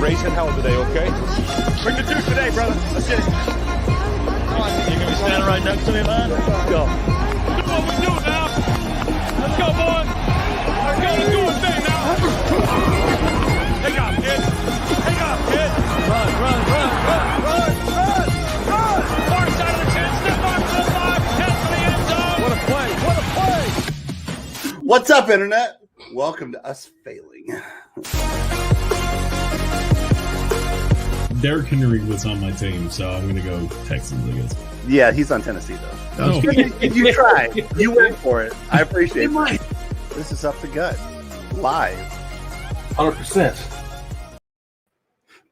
raising hell today, okay? Bring the juice today, brother. Let's get it. Come on. You gonna be standing right next to me, man? Let's go. Do what we do now. Let's go, boys. Let's go. Let's do our thing now. Take off, kid. Take off, kid. Run. Far side of the 10. Step on to the 5. 10 to the end zone. What a play. What a play. What's up, Internet? Welcome to us failing. Derrick Henry was on my team, so I'm going to go Texans, I guess. Yeah, he's on Tennessee, though. Oh. You tried. You went for it. I appreciate it. This is Up the Gut. Live. 100%.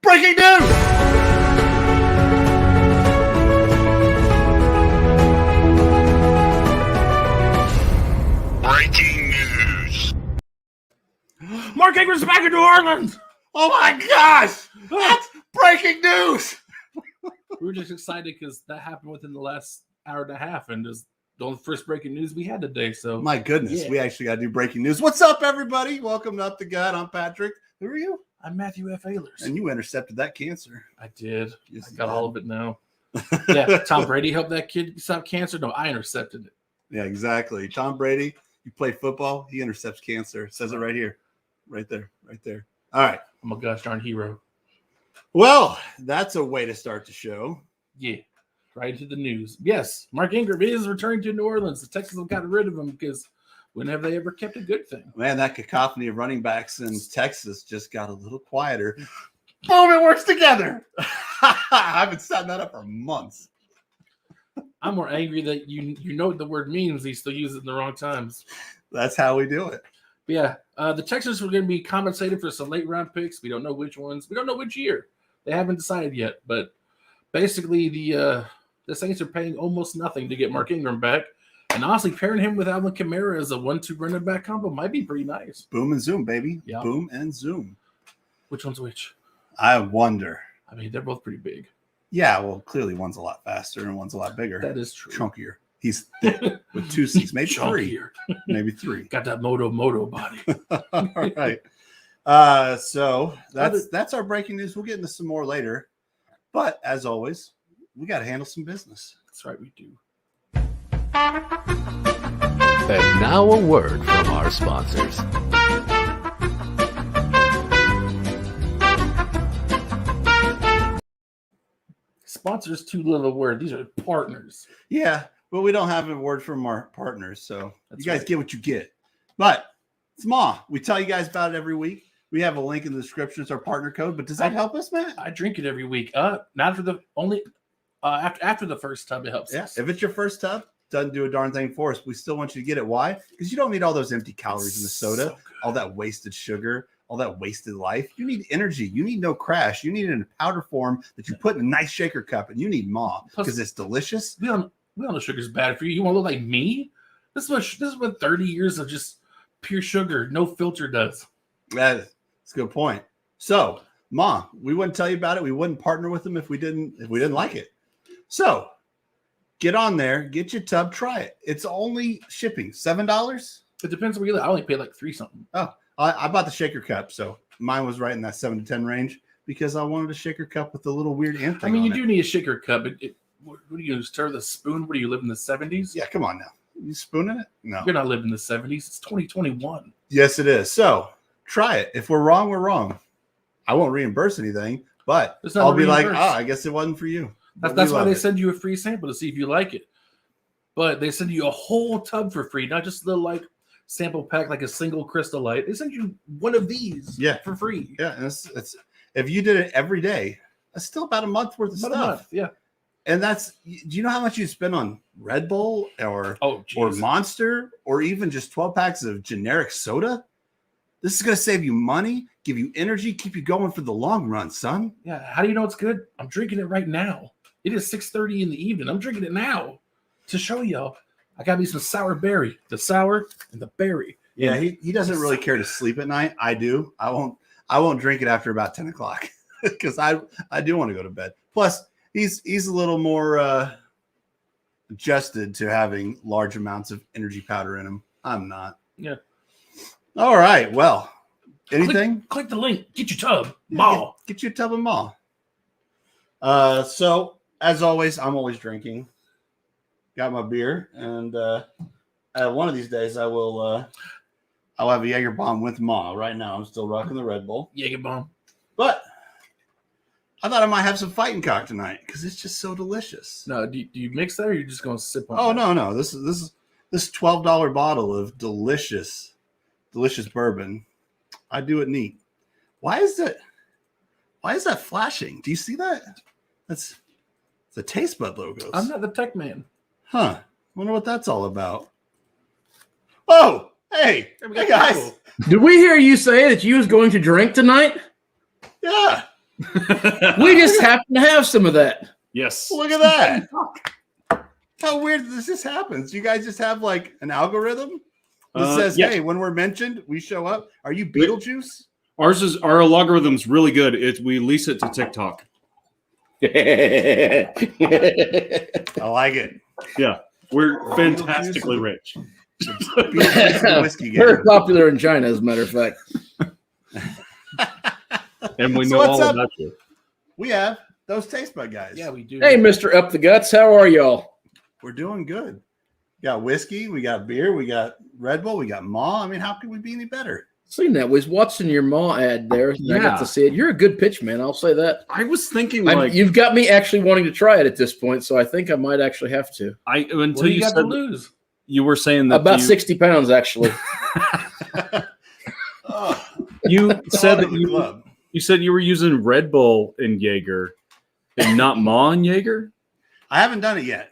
Breaking news! Breaking news. Mark Ingram's back in New Orleans. Oh my gosh! That's breaking news! We were just excited because that happened within the last hour and a half, and just the first breaking news we had today. So My goodness, Yeah. we actually got to do breaking news. What's up, everybody? Welcome to Up the Gut. I'm Patrick. Who are you? I'm Matthew F. Ehlers. And you intercepted that cancer. I did. Yes, I you got did. all of it now. Yeah, Tom Brady helped that kid stop cancer. No, I intercepted it. Yeah, exactly. Tom Brady, you play football, he intercepts cancer. It says it right here. Right there. All right. I'm a gosh darn hero. Well, that's a way to start the show. Yeah, right into the news. Yes, Mark Ingram is returning to New Orleans. The Texans have gotten rid of him because when have they ever kept a good thing? Man, that cacophony of running backs in Texas just got a little quieter. Boom, it works together. I've been setting that up for months. I'm more angry that you know what the word means. He still uses it in the wrong times. That's how we do it. But yeah, the Texans were going to be compensated for some late round picks. We don't know which ones. We don't know which year. They haven't decided yet. But basically, the Saints are paying almost nothing to get Mark Ingram back. And honestly, pairing him with Alvin Kamara as a 1-2 running back combo might be pretty nice. Boom and zoom, baby. Yeah. Boom and zoom. Which one's which? I wonder. I mean, they're both pretty big. Yeah, well, clearly one's a lot faster and one's a lot bigger. That is true. Chunkier. He's thick with 2 C's, maybe three. Chunkier. Maybe 3. Got that moto body. All right. So that's our breaking news. We'll get into some more later. But as always, we got to handle some business. That's right, we do. And now a word from our sponsors. Sponsors, too little a word. These are partners. Yeah, but we don't have a word from our partners, so That's you guys right. get what you get. But it's Ma. We tell you guys about it every week. We have a link in the description. It's our partner code. But does that help us, Matt? I drink it every week. Not for the only after the first tub, it helps. Yeah. us. If it's your first tub, doesn't do a darn thing for us. We still want you to get it. Why? Because you don't need all those empty calories in the soda, So good. all that wasted sugar, all that wasted life. You need energy. You need no crash. You need it in powder form that you put in a nice shaker cup, and you need Ma Plus- because it's delicious. We all know sugar's bad for you. You want to look like me? This is what 30 years of just pure sugar, no filter does. That's a good point. So, Ma, we wouldn't tell you about it. We wouldn't partner with them if we didn't like it. So, get on there, get your tub, try it. It's only shipping $7. It depends where you live. I only pay like $3 something. Oh, I bought the shaker cup, so mine was right in that 7 to 10 range because I wanted a shaker cup with a little weird ant thing. I mean, on you it. do need a shaker cup. What do you stir the spoon? What do you live in the 70s? Yeah, come on now. You spooning it? No. You're not living in the 70s. It's 2021. Yes, it is. So try it. If we're wrong, we're wrong. I won't reimburse anything, but There's not I'll a be like, reimburse. I guess it wasn't for you. But That's we why love they it. send you a free sample to see if you like it. But they send you a whole tub for free, not just a little like sample pack, like a single Crystal Light. They send you one of these for free. Yeah, and it's if you did it every day, that's still about a month worth of About a stuff. month, yeah. And do you know how much you spend on Red Bull or Monster or even just 12 packs of generic soda? This is going to save you money, give you energy, keep you going for the long run, son. Yeah. How do you know it's good? I'm drinking it right now. It is 6:30 in the evening. I'm drinking it now to show y'all. I got me some sour berry, the sour and the berry. Yeah, he doesn't really care to sleep at night. I do. I won't drink it after about 10 o'clock because I do want to go to bed. Plus, he's a little more adjusted to having large amounts of energy powder in him. I'm not. Yeah. All right. Well, Anything? Click the link. Get your tub. Mall. Get your tub of mall. So as always, I'm always drinking. Got my beer, and one of these days I will. I'll have a Jaeger bomb with Ma. Right now, I'm still rocking the Red Bull. Jaeger bomb. But I thought I might have some fighting cock tonight because it's just so delicious. No, do you mix that, or you're just gonna sip on? Oh no! This $12 bottle of delicious bourbon. I do it neat. Why is that flashing? Do you see that? That's the Taste Bud logos. I'm not the tech man. Huh. Wonder what that's all about. Oh, hey guys. Did we hear you say that you was going to drink tonight? Yeah. We just happen to have some of that. Yes. Look at that. How weird this happens. You guys just have like an algorithm that says, hey, when we're mentioned, we show up. Are you Beetlejuice? Our logarithm's really good. We lease it to TikTok. I like it. Yeah. We're fantastically rich. Very popular in China, as a matter of fact. And we know all about you. We have those Taste Bud guys. Yeah, we do. Hey, Mr. Up the Guts, how are y'all? We're doing good. We got whiskey, we got beer, we got Red Bull, we got Ma. I mean, how could we be any better? Seen that. Was watching your Ma ad there. Yeah. I got to see it. You're a good pitch man. I'll say that. I was thinking you've got me actually wanting to try it at this point, so I think I might actually have to. Until you got to lose. You were saying that about 60 pounds actually. You said that you said you were using Red Bull in Jaeger and not Ma in Jaeger. I haven't done it yet.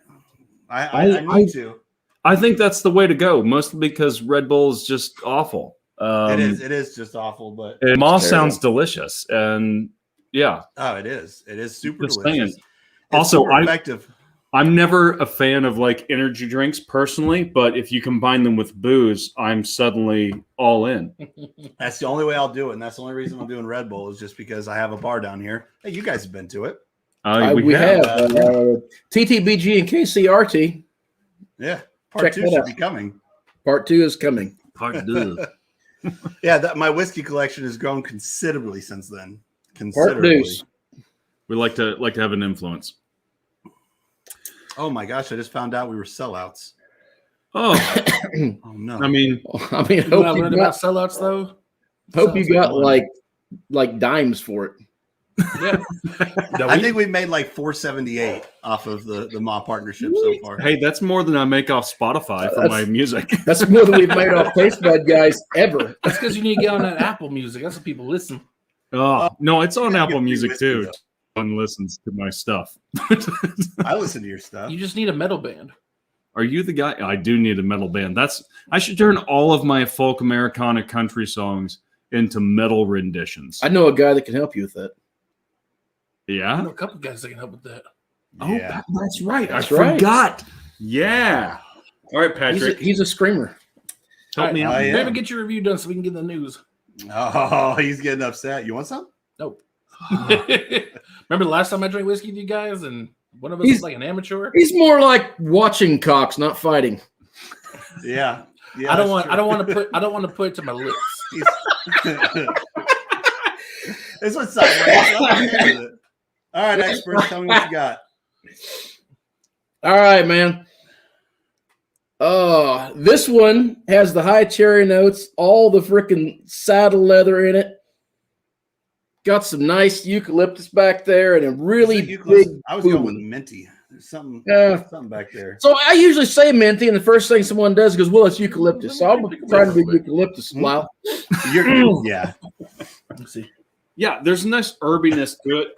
I need to. I think that's the way to go, mostly because Red Bull is just awful. It is just awful, but Ma sounds delicious, and yeah. Oh, it is super just delicious. Also, effective. I'm never a fan of like energy drinks personally, but if you combine them with booze, I'm suddenly all in. That's the only way I'll do it, and that's the only reason I'm doing Red Bull is just because I have a bar down here. Hey, you guys have been to it. We have TTBG and KCRT. Yeah, part 2 should be coming. Part 2 is coming. Part 2. Yeah, my whiskey collection has grown considerably since then. Considerably. We like to have an influence. Oh my gosh! I just found out we were sellouts. Oh, oh no! I mean, hope you got about sellouts though. Hope you got like dimes for it. Yeah, I think we've made like $4.78 off of the Ma partnership so far. Hey, that's more than I make off Spotify for my music. That's more than we've made off Taste Bud guys ever. That's because you need to get on that Apple Music. That's what people listen. Oh no, it's on Apple Music too. One listens to my stuff. I listen to your stuff. You just need a metal band. Are you the guy? I do need a metal band. I should turn all of my folk Americana country songs into metal renditions. I know a guy that can help you with that. Yeah, I know a couple guys that can help with that. Yeah. Oh, that's right. That's I right. forgot. Yeah. All right, Patrick. He's a screamer. Help me out. Maybe get your review done so we can get the news. Oh, he's getting upset. You want some? Nope. Remember the last time I drank whiskey with you guys, and one of us was like an amateur. He's more like watching cocks, not fighting. Yeah. I don't want to put it to my lips. This one's sideways. All right, experts, tell me what you got. All right, man. This one has the high cherry notes, all the freaking saddle leather in it. Got some nice eucalyptus back there, and a really big. I was going with minty. There's something back there. So I usually say minty, and the first thing someone does goes, "Well, it's eucalyptus." So I'm trying to do eucalyptus. Wow. Yeah. Let's see. Yeah, there's a nice herbiness to it.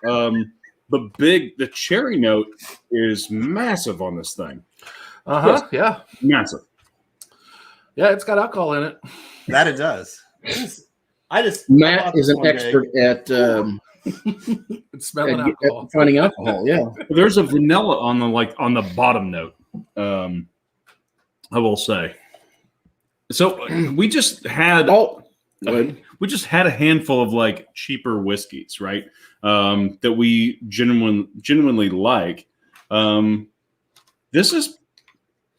The cherry note is massive on this thing. Yeah. Massive. Yeah, it's got alcohol in it. That it does. Matt is an expert at smelling alcohol. Finding alcohol. Yeah. There's a vanilla on the bottom note. I will say. So we just had we just had a handful of like cheaper whiskeys, right? That we genuinely like. This is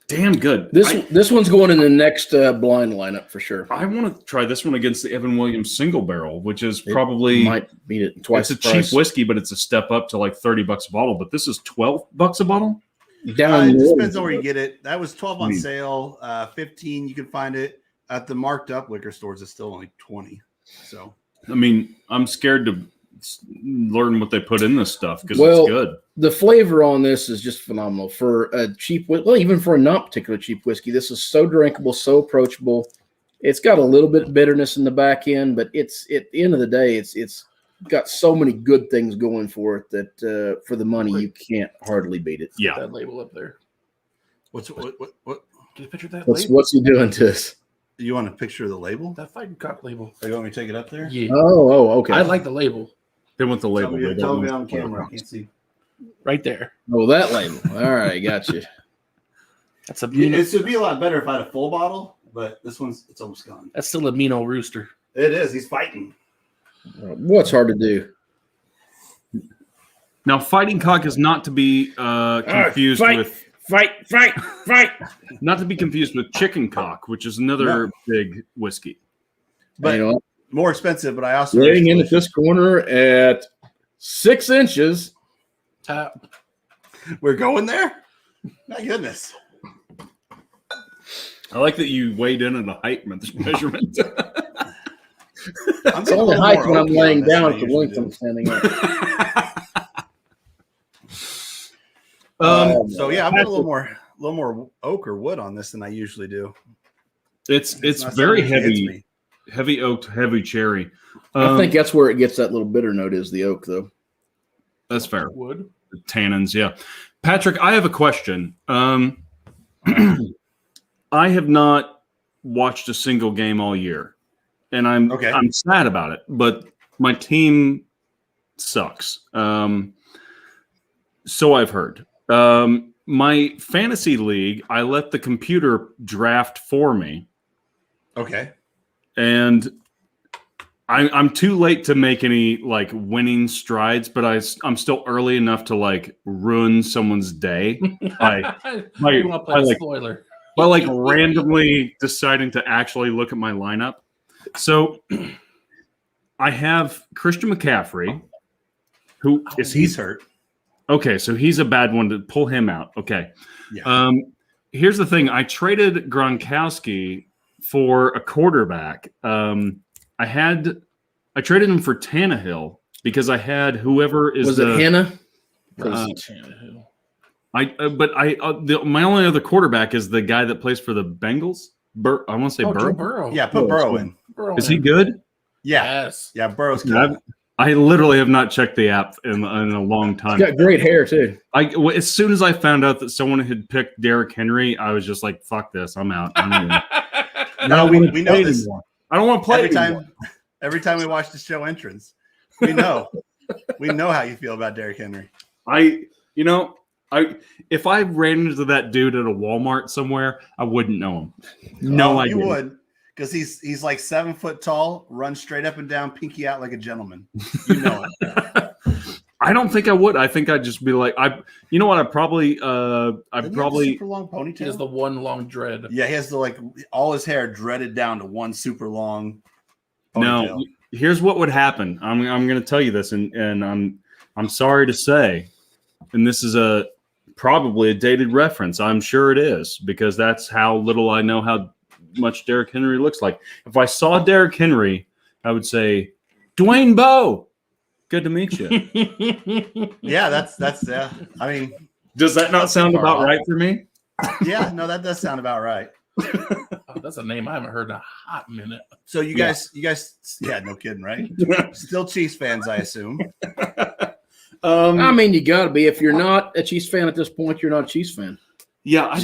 damn good. This one's going in the next blind lineup for sure. I want to try this one against the Evan Williams single barrel, which is probably might beat it twice. It's a cheap whiskey, but it's a step up to like $30 a bottle. But this is $12 a bottle. It depends on where you get it. That was 12 on sale. 15 you can find it at the marked up liquor stores. It's still only 20. So I mean, I'm scared to learn what they put in this stuff because it's good. The flavor on this is just phenomenal for a cheap, even for a not particularly cheap whiskey. This is so drinkable, so approachable. It's got a little bit of bitterness in the back end, but it's at the end of the day, it's got so many good things going for it that for the money you can't hardly beat it. Yeah, that label up there. What? Get a picture of that label. What's he doing to us? You want a picture of the label? That fighting cock label. Oh, you want me to take it up there? Yeah. Oh, okay. I like the label. They want the label. Tell me on camera. I can't see. Right there. Oh, that label. All right, got you. That's a. It would be a lot better if I had a full bottle, but it's almost gone. That's still a mean old rooster. It is. He's fighting. What's hard to do? Now, fighting cock is not to be confused with fight. Not to be confused with chicken cock, which is another big whiskey. But more expensive. But I also laying in at this corner at 6 inches. Top. We're going there. My goodness. I like that you weighed in on the height measurement. It's only height when I'm laying down at the length I'm standing up. So yeah, I've got a little more oak or wood on this than I usually do. It's very heavy oak, heavy cherry. I think that's where it gets that little bitter note is the oak, though. That's fair. Wood. The tannins, yeah. Patrick, I have a question. I have not watched a single game all year, and I'm sad about it. But my team sucks. So I've heard. My fantasy league, I let the computer draft for me. Okay. And I'm too late to make any like winning strides, but I'm still early enough to like ruin someone's day by randomly deciding to actually look at my lineup. So I have Christian McCaffrey, who he's hurt. Okay, so he's a bad one to pull him out. Okay. Yeah. Here's the thing. I traded Gronkowski for a quarterback. I traded him for Tannehill because I had whoever is it Hannah? Tannehill. My only other quarterback is the guy that plays for the Bengals. I want to say Burrow. Burrow. Yeah, put Burrow in. Is he good? Yeah. Yes. Yeah, Burrow's good. I literally have not checked the app in a long time. He's got great hair too. As soon as I found out that someone had picked Derrick Henry, I was just like, "Fuck this! I'm out." No, we know this. Anymore. I don't want to play anymore. Every time we watch the show entrance, we know how you feel about Derrick Henry. If I ran into that dude at a Walmart somewhere, I wouldn't know him. No, you would. Because he's like 7 foot tall, runs straight up and down, pinky out like a gentleman. You know it. I don't think I would. I think I'd just be like, you know what? I'd probably super long ponytail. He has the one long dread. Yeah, he has all his hair dreaded down to one super long ponytail. Now, here's what would happen. I'm going to tell you this, and I'm sorry to say, and this is probably a dated reference. I'm sure it is because that's how little I know how much Derrick Henry looks like. If I saw Derrick Henry, I would say, Dwayne Bowe, good to meet you. Yeah, that's I mean, does that not sound about right for me? Yeah, no, that does sound about right. That's a name I haven't heard in a hot minute. So you guys, yeah, no kidding, right? Still Chiefs fans, I assume. I mean, you got to be. If you're not a Chiefs fan at this point, you're not a Chiefs fan. Yeah, I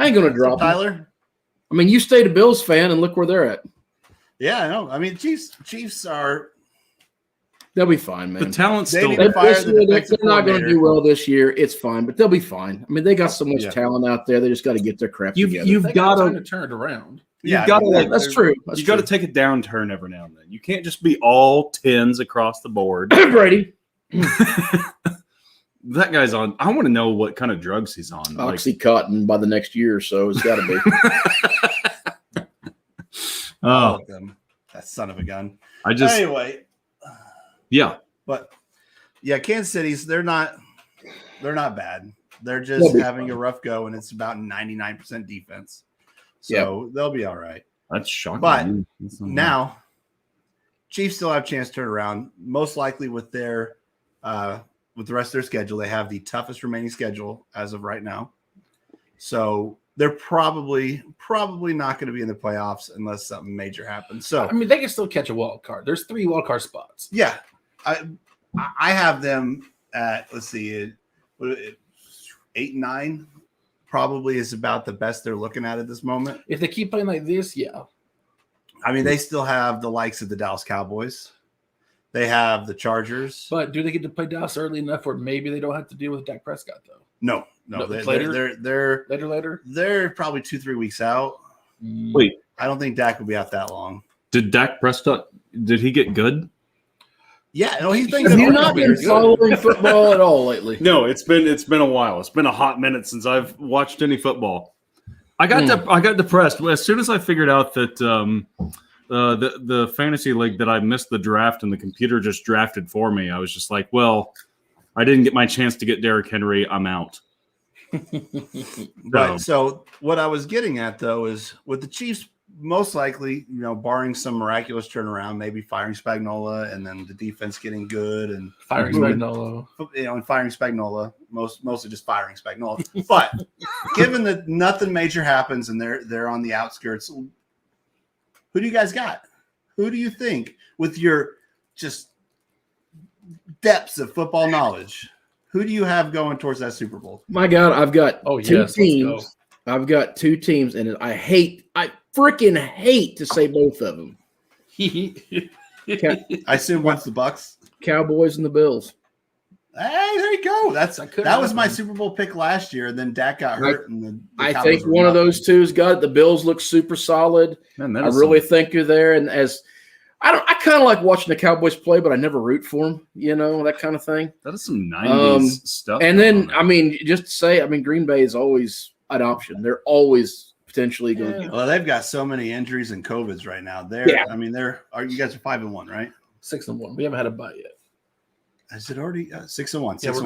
ain't gonna drop Tyler. I mean, you stayed a Bills fan, and look where they're at. Yeah, I know. I mean, Chiefs are. They'll be fine, man. The talent's still they're not going to do well this year. It's fine, but they'll be fine. I mean, they got so much talent out there. They just got to get their crap together. You've got to turn it around. You've got to. That's true. You got to take a downturn every now and then. You can't just be all 10s across the board. Brady. that guy's on. I want to know what kind of drugs he's on. Oxycontin by the next year or so. It's got to be. All of them. That son of a gun. Anyway. Yeah. But yeah, Kansas City's they're not bad. They're just having a rough go, and it's about 99% defense. So they'll be all right. That's shocking. But now, Chiefs still have a chance to turn around. Most likely with their with the rest of their schedule, they have the toughest remaining schedule as of right now. So they're probably not going to be in the playoffs unless something major happens. So I mean, they can still catch a wild card. There's 3 wild card spots. Yeah, I have them at 8-9. Probably is about the best they're looking at this moment. If they keep playing like this, yeah. I mean, they still have the likes of the Dallas Cowboys. They have the Chargers. But do they get to play Dallas early enough where maybe they don't have to deal with Dak Prescott, though? No. They're later. They're probably 2-3 weeks out. Wait, I don't think Dak will be out that long. Did Dak Prescott? Did he get good? Yeah, no, he's been good. Have you not been following football at all lately? No, it's been a while. It's been a hot minute since I've watched any football. I got depressed as soon as I figured out that the fantasy league that I missed the draft and the computer just drafted for me. I was just like, well, I didn't get my chance to get Derrick Henry. I'm out. Right. So what I was getting at though is with the Chiefs, most likely, barring some miraculous turnaround, maybe firing Spagnuolo and then the defense getting good and firing Spagnuolo, and firing Spagnuolo, mostly just firing Spagnuolo. But given that nothing major happens and they're on the outskirts, who do you guys got? Who do you think, with your just depths of football knowledge, who do you have going towards that Super Bowl? My God, I've got two teams. I've got 2 teams, and I freaking hate to say both of them. I assume one's the Bucks, Cowboys, and the Bills. Hey, there you go. That was my Super Bowl pick last year. And then Dak got hurt, I think one of those two's got it. The Bills look super solid. Man, I really think you're there. And I kind of like watching the Cowboys play, but I never root for them. That kind of thing. That is some 90s stuff. And then, just to say, Green Bay is always an option. They're always potentially going to. Well, they've got so many injuries and COVIDs right now. You guys are 5-1 right? 6-1. We haven't had a bye yet. Is it already 6-1? Yeah, we're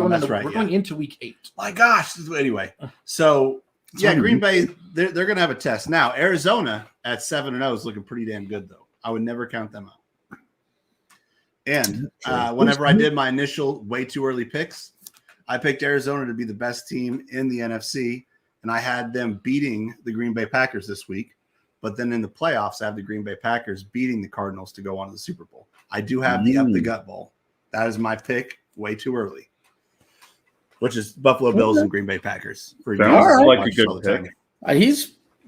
going into week 8. My gosh. Anyway, so Green Bay, they're going to have a test. Now, Arizona at 7-0 is looking pretty damn good, though. I would never count them out. And whenever I did my initial way too early picks, I picked Arizona to be the best team in the NFC. And I had them beating the Green Bay Packers this week. But then in the playoffs, I have the Green Bay Packers beating the Cardinals to go on to the Super Bowl. I do have the Up the Gut Bowl. That is my pick way too early, which is Buffalo Bills and Green Bay Packers. Sounds like a good pick.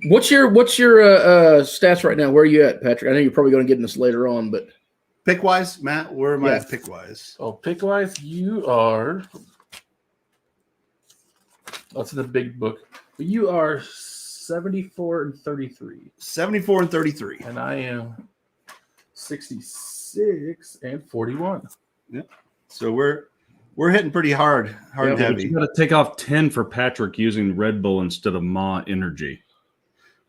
What's your stats right now? Where are you at, Patrick? I know you're probably going to get in this later on, but pick-wise, Matt, where am I at pick-wise? Oh, pick-wise, you are – that's in the big book. You are 74-33. 74-33. And I am 66-41. Yeah. So we're hitting pretty hard and heavy. You got to take off 10 for Patrick using Red Bull instead of Ma Energy.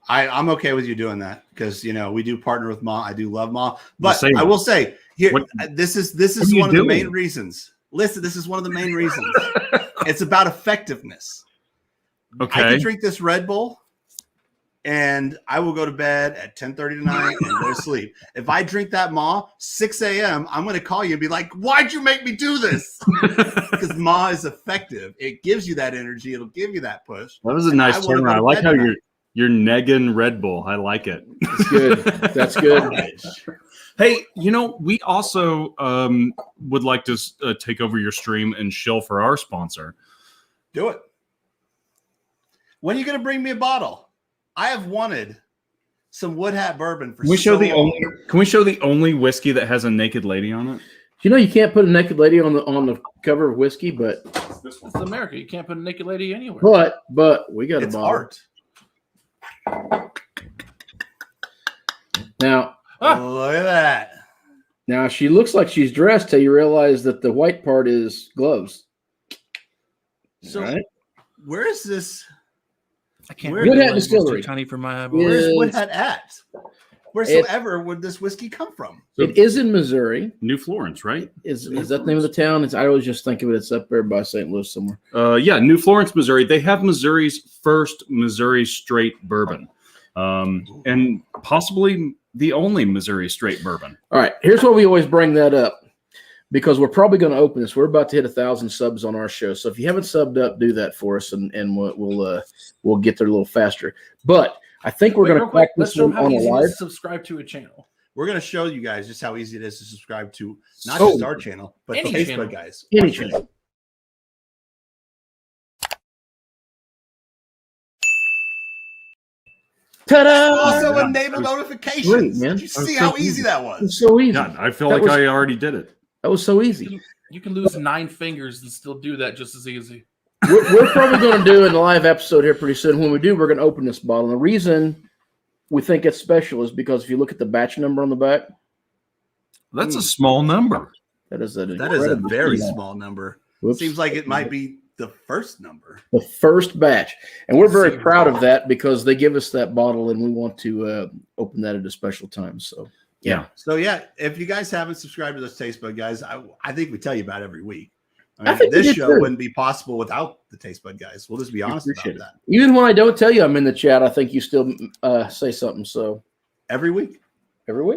I'm okay with you doing that because we do partner with Ma. I do love Ma, but I will say here this is one of the main reasons. Listen, this is one of the main reasons. It's about effectiveness. Okay. I can drink this Red Bull and I will go to bed at 10:30 tonight and go to sleep. If I drink that Ma 6 a.m., I'm going to call you and be like, why'd you make me do this? Because Ma is effective. It gives you that energy. It'll give you that push. That was a nice turnaround. I like how you're negging Red Bull. I like it. That's good. That's good. Hey, we also would like to take over your stream and shill for our sponsor. Do it. When are you going to bring me a bottle? I have wanted some Wood Hat bourbon for Can we show the only whiskey that has a naked lady on it? You can't put a naked lady on the cover of whiskey, but it's America. You can't put a naked lady anywhere. But we got a bottle. Art. Now, look at that. Now she looks like she's dressed till you realize that the white part is gloves. So, where is this? I can't. Woodhead Distillery. Too tiny for my eyeball. Where's Woodhead at? Wheresoever would this whiskey come from? It is in Missouri. New Florence, right? Is that the name of the town? I always just think of it. It's up there by St. Louis somewhere. Yeah, New Florence, Missouri. They have Missouri's first Missouri straight bourbon, and possibly the only Missouri straight bourbon. All right, here's why we always bring that up, because we're probably going to open this. We're about to hit 1,000 subs on our show, so if you haven't subbed up, do that for us, and we'll get there a little faster. But I think we're going to crack this one on a live. Subscribe to a channel. We're going to show you guys just how easy it is to subscribe to not just our channel, but the Facebook guys. Any channel. Ta-da! Also enable notifications. Great, man. Did you see how easy that was? It was so easy. Yeah, I feel like I already did it. That was so easy. You can lose 9 fingers and still do that just as easy. We're probably going to do in a live episode here pretty soon. When we do, we're going to open this bottle. And the reason we think it's special is because if you look at the batch number on the back, that's a small number. That is a very small number. Whoops. Seems like it might be the first number. The first batch. And we're very proud of that because they give us that bottle and we want to open that at a special time. So, yeah. So, yeah, if you guys haven't subscribed to those Taste Bud guys, I think we tell you about it every week. I mean, this show wouldn't be possible without the Taste Bud guys. We'll just be honest about that. Even when I don't tell you I'm in the chat, I think you still say something. So every week.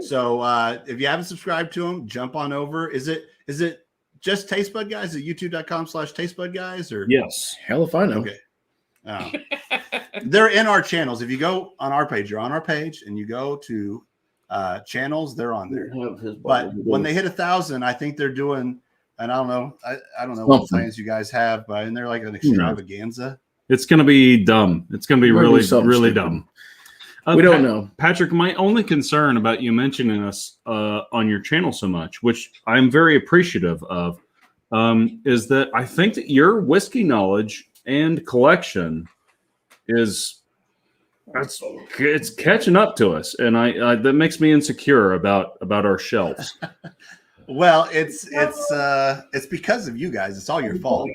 So if you haven't subscribed to them, jump on over. Is it just Taste Bud guys at youtube.com/Taste Bud guys? Or yes, hell if I know. Okay. They're in our channels. If you go on our page, you're on our page, and you go to channels, they're on there. But when they hit 1,000, I think they're doing. And I don't know. I don't know what plans you guys have, but they're like an extravaganza. It's going to be dumb. It's going to be really dumb. We don't know. Patrick, my only concern about you mentioning us on your channel so much, which I'm very appreciative of, is that I think that your whiskey knowledge and collection it's catching up to us, and I that makes me insecure about our shelves. Well, it's because of you guys. It's all your fault.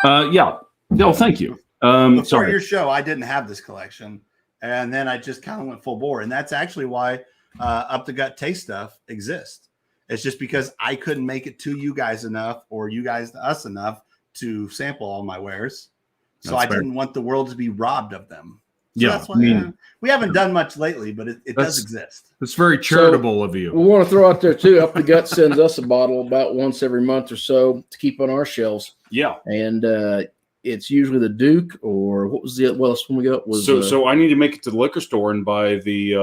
Yeah. No, thank you. Before your show, I didn't have this collection, and then I just kind of went full bore, and that's actually why Up the Gut Taste Stuff exists. It's just because I couldn't make it to you guys enough, or you guys to us enough to sample all my wares. So I didn't want the world to be robbed of them. So that's why we haven't done much lately, but it does exist. It's very charitable of you. We want to throw out there too. Up the Gut sends us a bottle about once every month or so to keep on our shelves. Yeah, and it's usually the Duke, or what was the last one we got? Was so I need to make it to the liquor store and buy the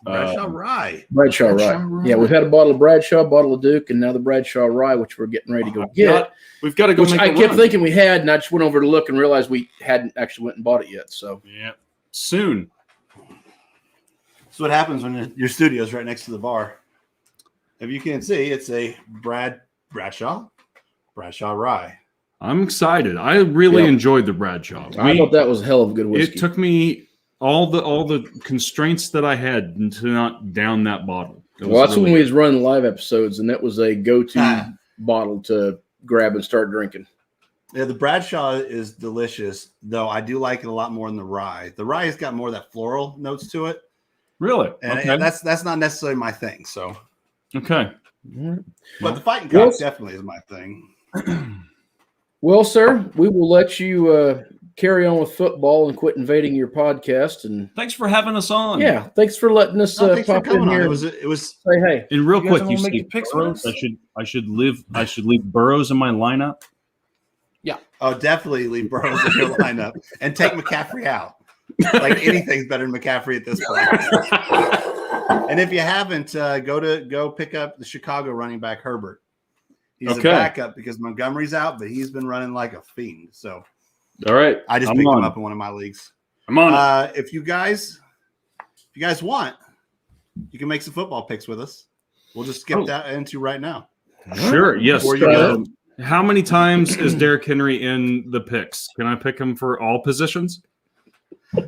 Bradshaw Rye. Bradshaw Rye. Yeah, we've had a bottle of Bradshaw, a bottle of Duke, and now the Bradshaw Rye, which we're getting ready to go get. We've got to go. Which I kept thinking we had, and I just went over to look and realized we hadn't actually went and bought it yet. So yeah. Soon. That's what happens when your studio's right next to the bar. If you can see, it's a Bradshaw Rye. I'm excited. I really enjoyed the Bradshaw. I thought that was a hell of a good whiskey. It took me all the constraints that I had to not down that bottle. Well, that's when we was running live episodes, and that was a go-to bottle to grab and start drinking. Yeah, the Bradshaw is delicious, though I do like it a lot more than the rye. The rye has got more of that floral notes to it. Really? And that's not necessarily my thing. So okay. But the fighting cock definitely is my thing. Well, sir, we will let you carry on with football and quit invading your podcast. And thanks for having us on. Yeah, thanks for letting us pop in here. It was say hey. And real quick, you see Burrows? I should leave Burrows in my lineup. Yeah. Oh, definitely leave Burrows in your lineup and take McCaffrey out. Like anything's better than McCaffrey at this point. And if you haven't, go pick up the Chicago running back Herbert. He's a backup because Montgomery's out, but he's been running like a fiend. So, all right, I just picked him up in one of my leagues. I'm on. If you guys want, you can make some football picks with us. We'll just skip that into right now. Sure. Yes. How many times is Derrick Henry in the picks? Can I pick him for all positions?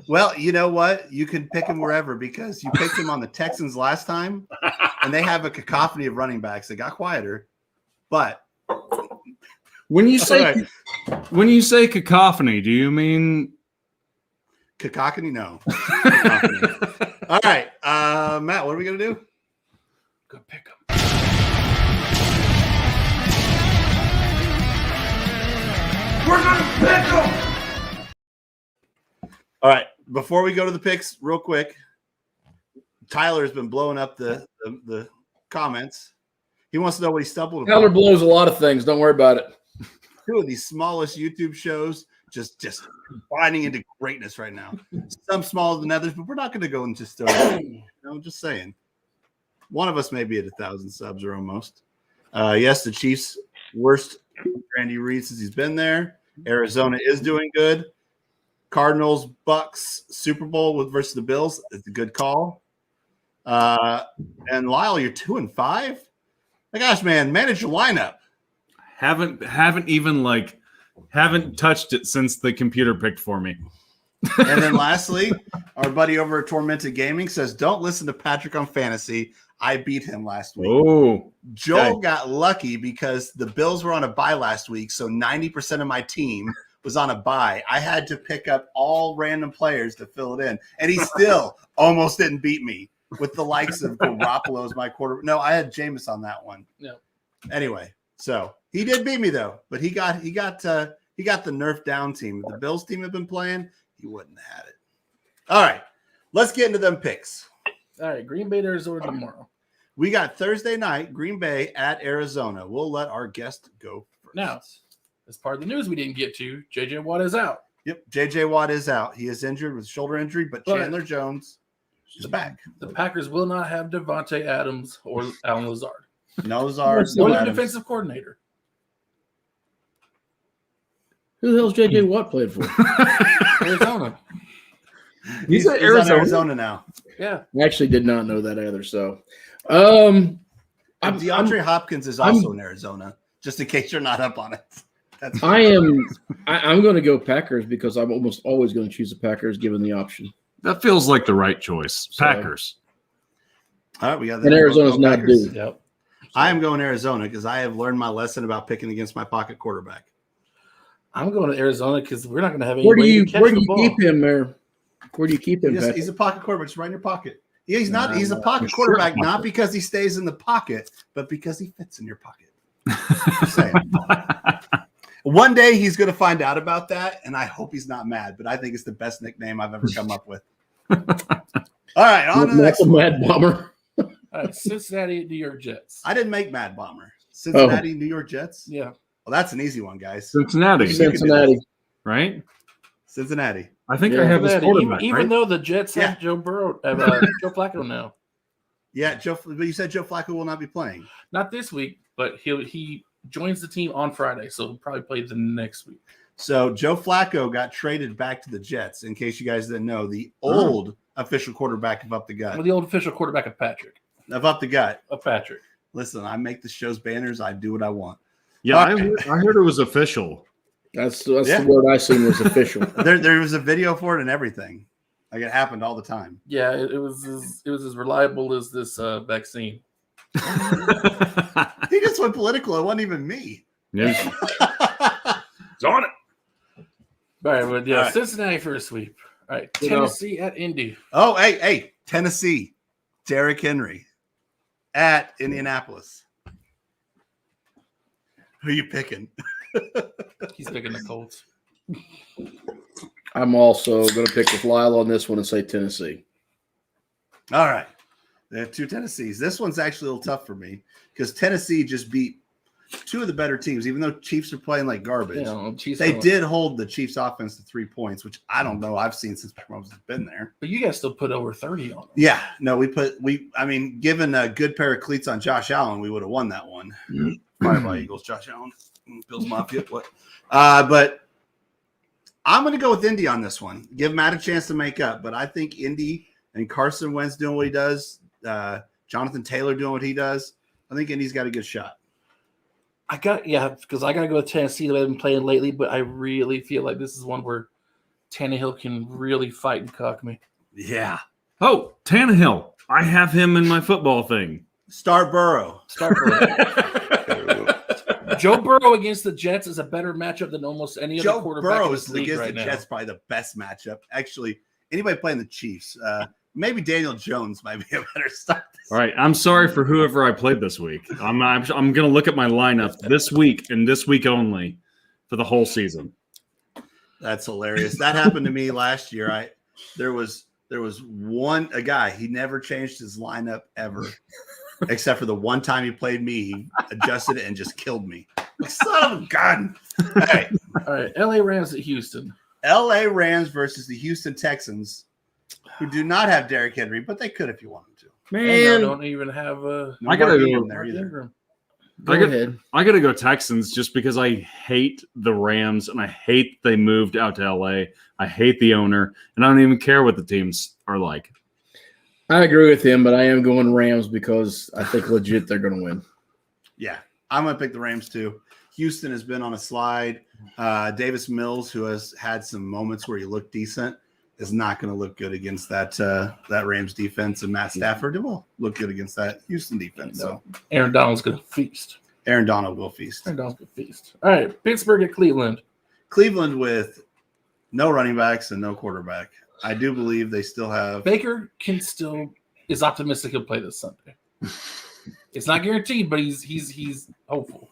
Well, you know what? You can pick him wherever because you picked him on the Texans last time, and they have a cacophony of running backs. They got quieter, but When you say cacophony, do you mean Cacophony? No. Cacophony. All right, Matt, what are we gonna do? Go pick them. We're gonna pick them. All right, before we go to the picks, real quick, Tyler's been blowing up the comments. He wants to know what he stumbled upon. Tyler blows a lot of things. Don't worry about it. Two of these smallest YouTube shows just combining into greatness right now. Some smaller than others, but we're not going to go and just I'm just saying. One of us may be at 1,000 subs or almost. Yes, the Chiefs' worst Andy Reid since he's been there. Arizona is doing good. Cardinals, Bucks, Super Bowl versus the Bills. It's a good call. And Lyle, you're 2-5. My gosh, man, manage your lineup. haven't touched it since the computer picked for me. And then lastly, our buddy over at Tormented Gaming says, "Don't listen to Patrick on fantasy. I beat him last week." Oh, Joel got lucky because the Bills were on a bye last week, so 90% of my team was on a bye. I had to pick up all random players to fill it in, and he still almost didn't beat me with the likes of Garoppolo's my quarter. No, I had Jameis on that one. No. Anyway, so he did beat me though, but he got the nerf down team. If the Bills team had been playing, he wouldn't have had it. All right, let's get into them picks. All right, Green Bay to Arizona tomorrow. We got Thursday night, Green Bay at Arizona. We'll let our guest go first. Now, as part of the news we didn't get to, J.J. Watt is out. Yep, J.J. Watt is out. He is injured with shoulder injury, but Chandler Jones is back. The Packers will not have Devontae Adams or Alan Lazard. No Lazard, No no Adams. defensive coordinator. Who the hell's J.J. Watt played for? Arizona. He's at on Arizona now. Yeah. I actually did not know that either. So, And DeAndre Hopkins is also in Arizona, just in case you're not up on it. I'm going to go Packers because I'm almost always going to choose the Packers given the option. that feels like the right choice. So- Packers. All right, we got that. And Arizona's not due. Yep. I am going Arizona because I have learned my lesson about picking against my pocket quarterback. I'm going to Arizona because we're not going to have any Where do way you to catch the ball. keep him there? Where do you keep him? He's a pocket quarterback, just right in your pocket. Yeah, he's not. He's a pocket quarterback, not because he stays in the pocket, but because he fits in your pocket. Just saying. One day he's going to find out about that, and I hope he's not mad. But I think it's the best nickname I've ever come up with. All right, on to the next That's a one. Mad Bomber. All right, Cincinnati, New York Jets. I didn't make Mad Bomber. Cincinnati, New York Jets. Yeah. Well, that's an easy one, guys. Cincinnati, Cincinnati. right? Cincinnati. I think Yeah. I have his Cincinnati, quarterback, even right? though the Jets have Yeah. Joe Flacco now. Yeah, but you said Joe Flacco will not be playing. Not this week, but he joins the team on Friday, so he'll probably play the next week. So Joe Flacco got traded back to the Jets. In case you guys didn't know, the old official quarterback of Up the Gut. Well, the old official quarterback of Patrick. Of Up the Gut. Of Patrick. Listen, I make the show's banners. I do what I want. Yeah, I heard it was official. That's Yeah. the word I seen was official. There was a video for it and everything. Like it happened all the time. Yeah, it was as reliable as this vaccine. He just went political. It wasn't even me. Yeah. It's on it. All right, but yeah, All right. Cincinnati for a sweep. All right, You know. Tennessee at Indy. Oh, hey, Tennessee. Derrick Henry at Indianapolis. Who you picking? He's picking the Colts. I'm also going to pick with Lyle on this one and say Tennessee. All right. They have two Tennessees. This one's actually a little tough for me because Tennessee just beat two of the better teams, even though Chiefs are playing like garbage. Chiefs They did hold the Chiefs offense to 3 points, which I don't know I've seen since Mahomes has been there. But you guys still put over 30 on them. Yeah, no, given a good pair of cleats on Josh Allen, we would have won that one. Fireball Eagles, Josh Allen, Bills Mafia, what? But I'm going to go with Indy on this one. Give Matt a chance to make up, but I think Indy and Carson Wentz doing what he does, Jonathan Taylor doing what he does, I think Indy's got a good shot. Because I got to go with Tennessee. They've been playing lately, but I really feel like this is one where Tannehill can really fight and cuck me. Yeah. Oh, Tannehill. I have him in my football thing. Start Burrow. Joe Burrow against the Jets is a better matchup than almost any other Joe quarterback Burrow in this league against right the now. Jets probably the best matchup. Actually, anybody playing the Chiefs, maybe Daniel Jones might be a better start. All right, I'm sorry for whoever I played this week. I'm going to look at my lineup this week and this week only for the whole season. That's hilarious. That happened to me last year. There was a guy, he never changed his lineup ever, except for the one time he played me. He adjusted it and just killed me. Son of a gun. All right. LA Rams at Houston. LA Rams versus the Houston Texans, who do not have Derrick Henry, but they could if you want them to. Man, don't even have I gotta go there either. I gotta go Texans just because I hate the Rams and I hate they moved out to LA. I hate the owner, and I don't even care what the teams are like. I agree with him, but I am going Rams because I think legit they're going to win. Yeah, I'm going to pick the Rams too. Houston has been on a slide. Davis Mills, who has had some moments where he looked decent, is not going to look good against that Rams defense, and Matt Stafford will look good against that Houston defense. So Aaron Donald's going to feast. Aaron Donald will feast. Aaron Donald's going to feast. All right, Pittsburgh at Cleveland. Cleveland with no running backs and no quarterback. I do believe they still have Baker is optimistic he'll play this Sunday. It's not guaranteed, but he's hopeful.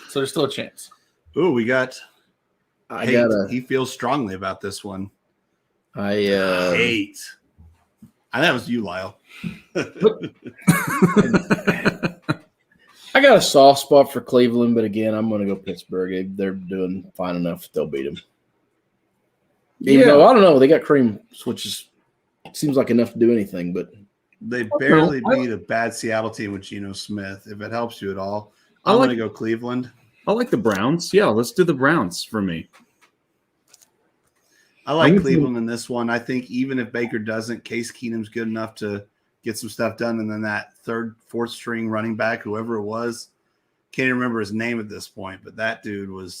So there's still a chance. Ooh, we got he feels strongly about this one. Hate. I think that was you, Lyle. I got a soft spot for Cleveland, but again, I'm going to go Pittsburgh. They're doing fine enough. They'll beat them. Even though, I don't know, they got Cream, which seems like enough to do anything, but they barely beat a bad Seattle team with Geno Smith. If it helps you at all, I'm going to go Cleveland. I like the Browns. Yeah, let's do the Browns for me. I like Cleveland in this one. I think even if Baker doesn't, Case Keenum's good enough to get some stuff done. And then that third, fourth string running back, whoever it was, can't even remember his name at this point, but that dude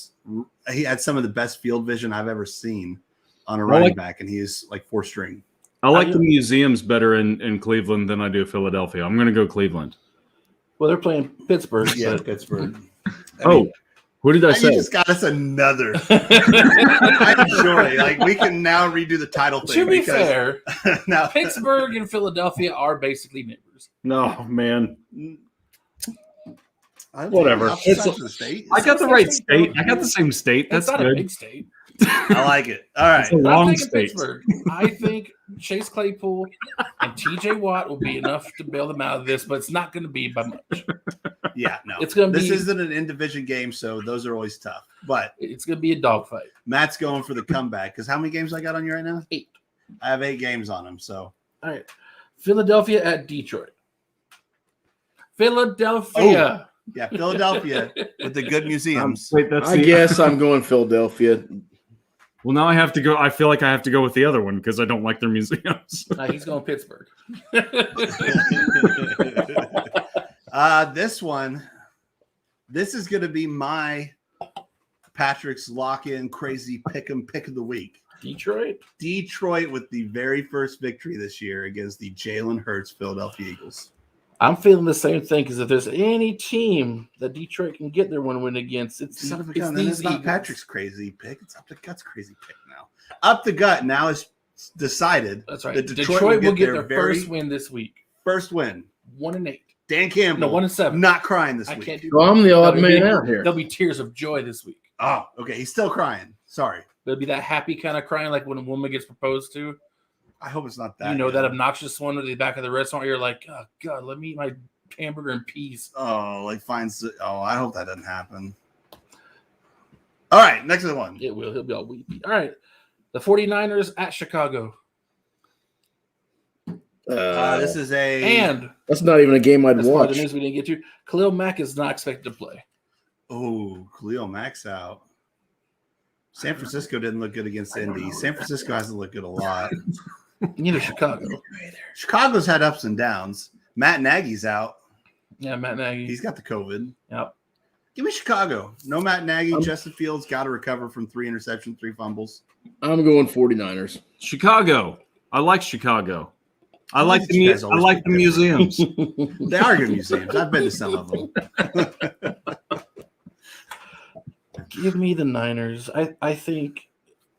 he had some of the best field vision I've ever seen on a running back, and he's like fourth string. I like the museums better in Cleveland than I do Philadelphia. I'm going to go Cleveland. Well, they're playing Pittsburgh. Yeah, Pittsburgh. Who did I say? You just got us another. I'm sure. Like, we can now redo the title thing. To be fair, now Pittsburgh and Philadelphia are basically neighbors. No, man. Whatever. I got the right state. I got the same state. That's not good. a big state. I like it. All right. It's a long state. Pittsburgh. I think Chase Claypool and TJ Watt will be enough to bail them out of this, but it's not going to be by much. Yeah, no. It's going to be. This isn't an in-division game, so those are always tough. But it's going to be a dogfight. Matt's going for the comeback because how many games I got on you right now? 8. I have 8 games on him. So all right, Philadelphia at Detroit. Philadelphia. Oh, yeah, Philadelphia with the good museums. I guess I'm going Philadelphia. Well, now I have to go. I feel like I have to go with the other one because I don't like their museums. He's going Pittsburgh. This is going to be my Patrick's lock-in crazy pick of the week. Detroit with the very first victory this year against the Jalen Hurts Philadelphia Eagles. I'm feeling the same thing because if there's any team that Detroit can get their one win against, it's Son of a it's gun. these It's not Eagles. Patrick's crazy pick. It's Up the Gut's crazy pick now. Up the Gut now is decided. That's right. That Detroit will get their first win this week. First win. 1-8. Dan Campbell. No, 1-7. Not crying this I week. can't do Well, I'm the odd man out here. There'll be tears of joy this week. Oh, okay. He's still crying. Sorry. There'll be that happy kind of crying, like when a woman gets proposed to. I hope it's not that. You know, that obnoxious one at the back of the restaurant. You're like, oh God, let me eat my hamburger in peace. Oh, like finds. Oh, I hope that doesn't happen. All right, next one. It will. He'll be all weepy. All right, the 49ers at Chicago. This is that's not even a game I'd that's watch. the news we didn't get to. Khalil Mack is not expected to play. Oh, Khalil Mack's out. San Francisco didn't look good against Indy. San Francisco hasn't looked good a lot. Neither Chicago. Chicago's had ups and downs. Matt Nagy's out. Yeah, Matt Nagy. He's got the COVID. Yep. Give me Chicago. No Matt Nagy. Justin Fields got to recover from 3 interceptions, 3 fumbles. I'm going 49ers. Chicago. I like Chicago. I like the museums. They are good museums. I've been to some of them. Give me the Niners. I think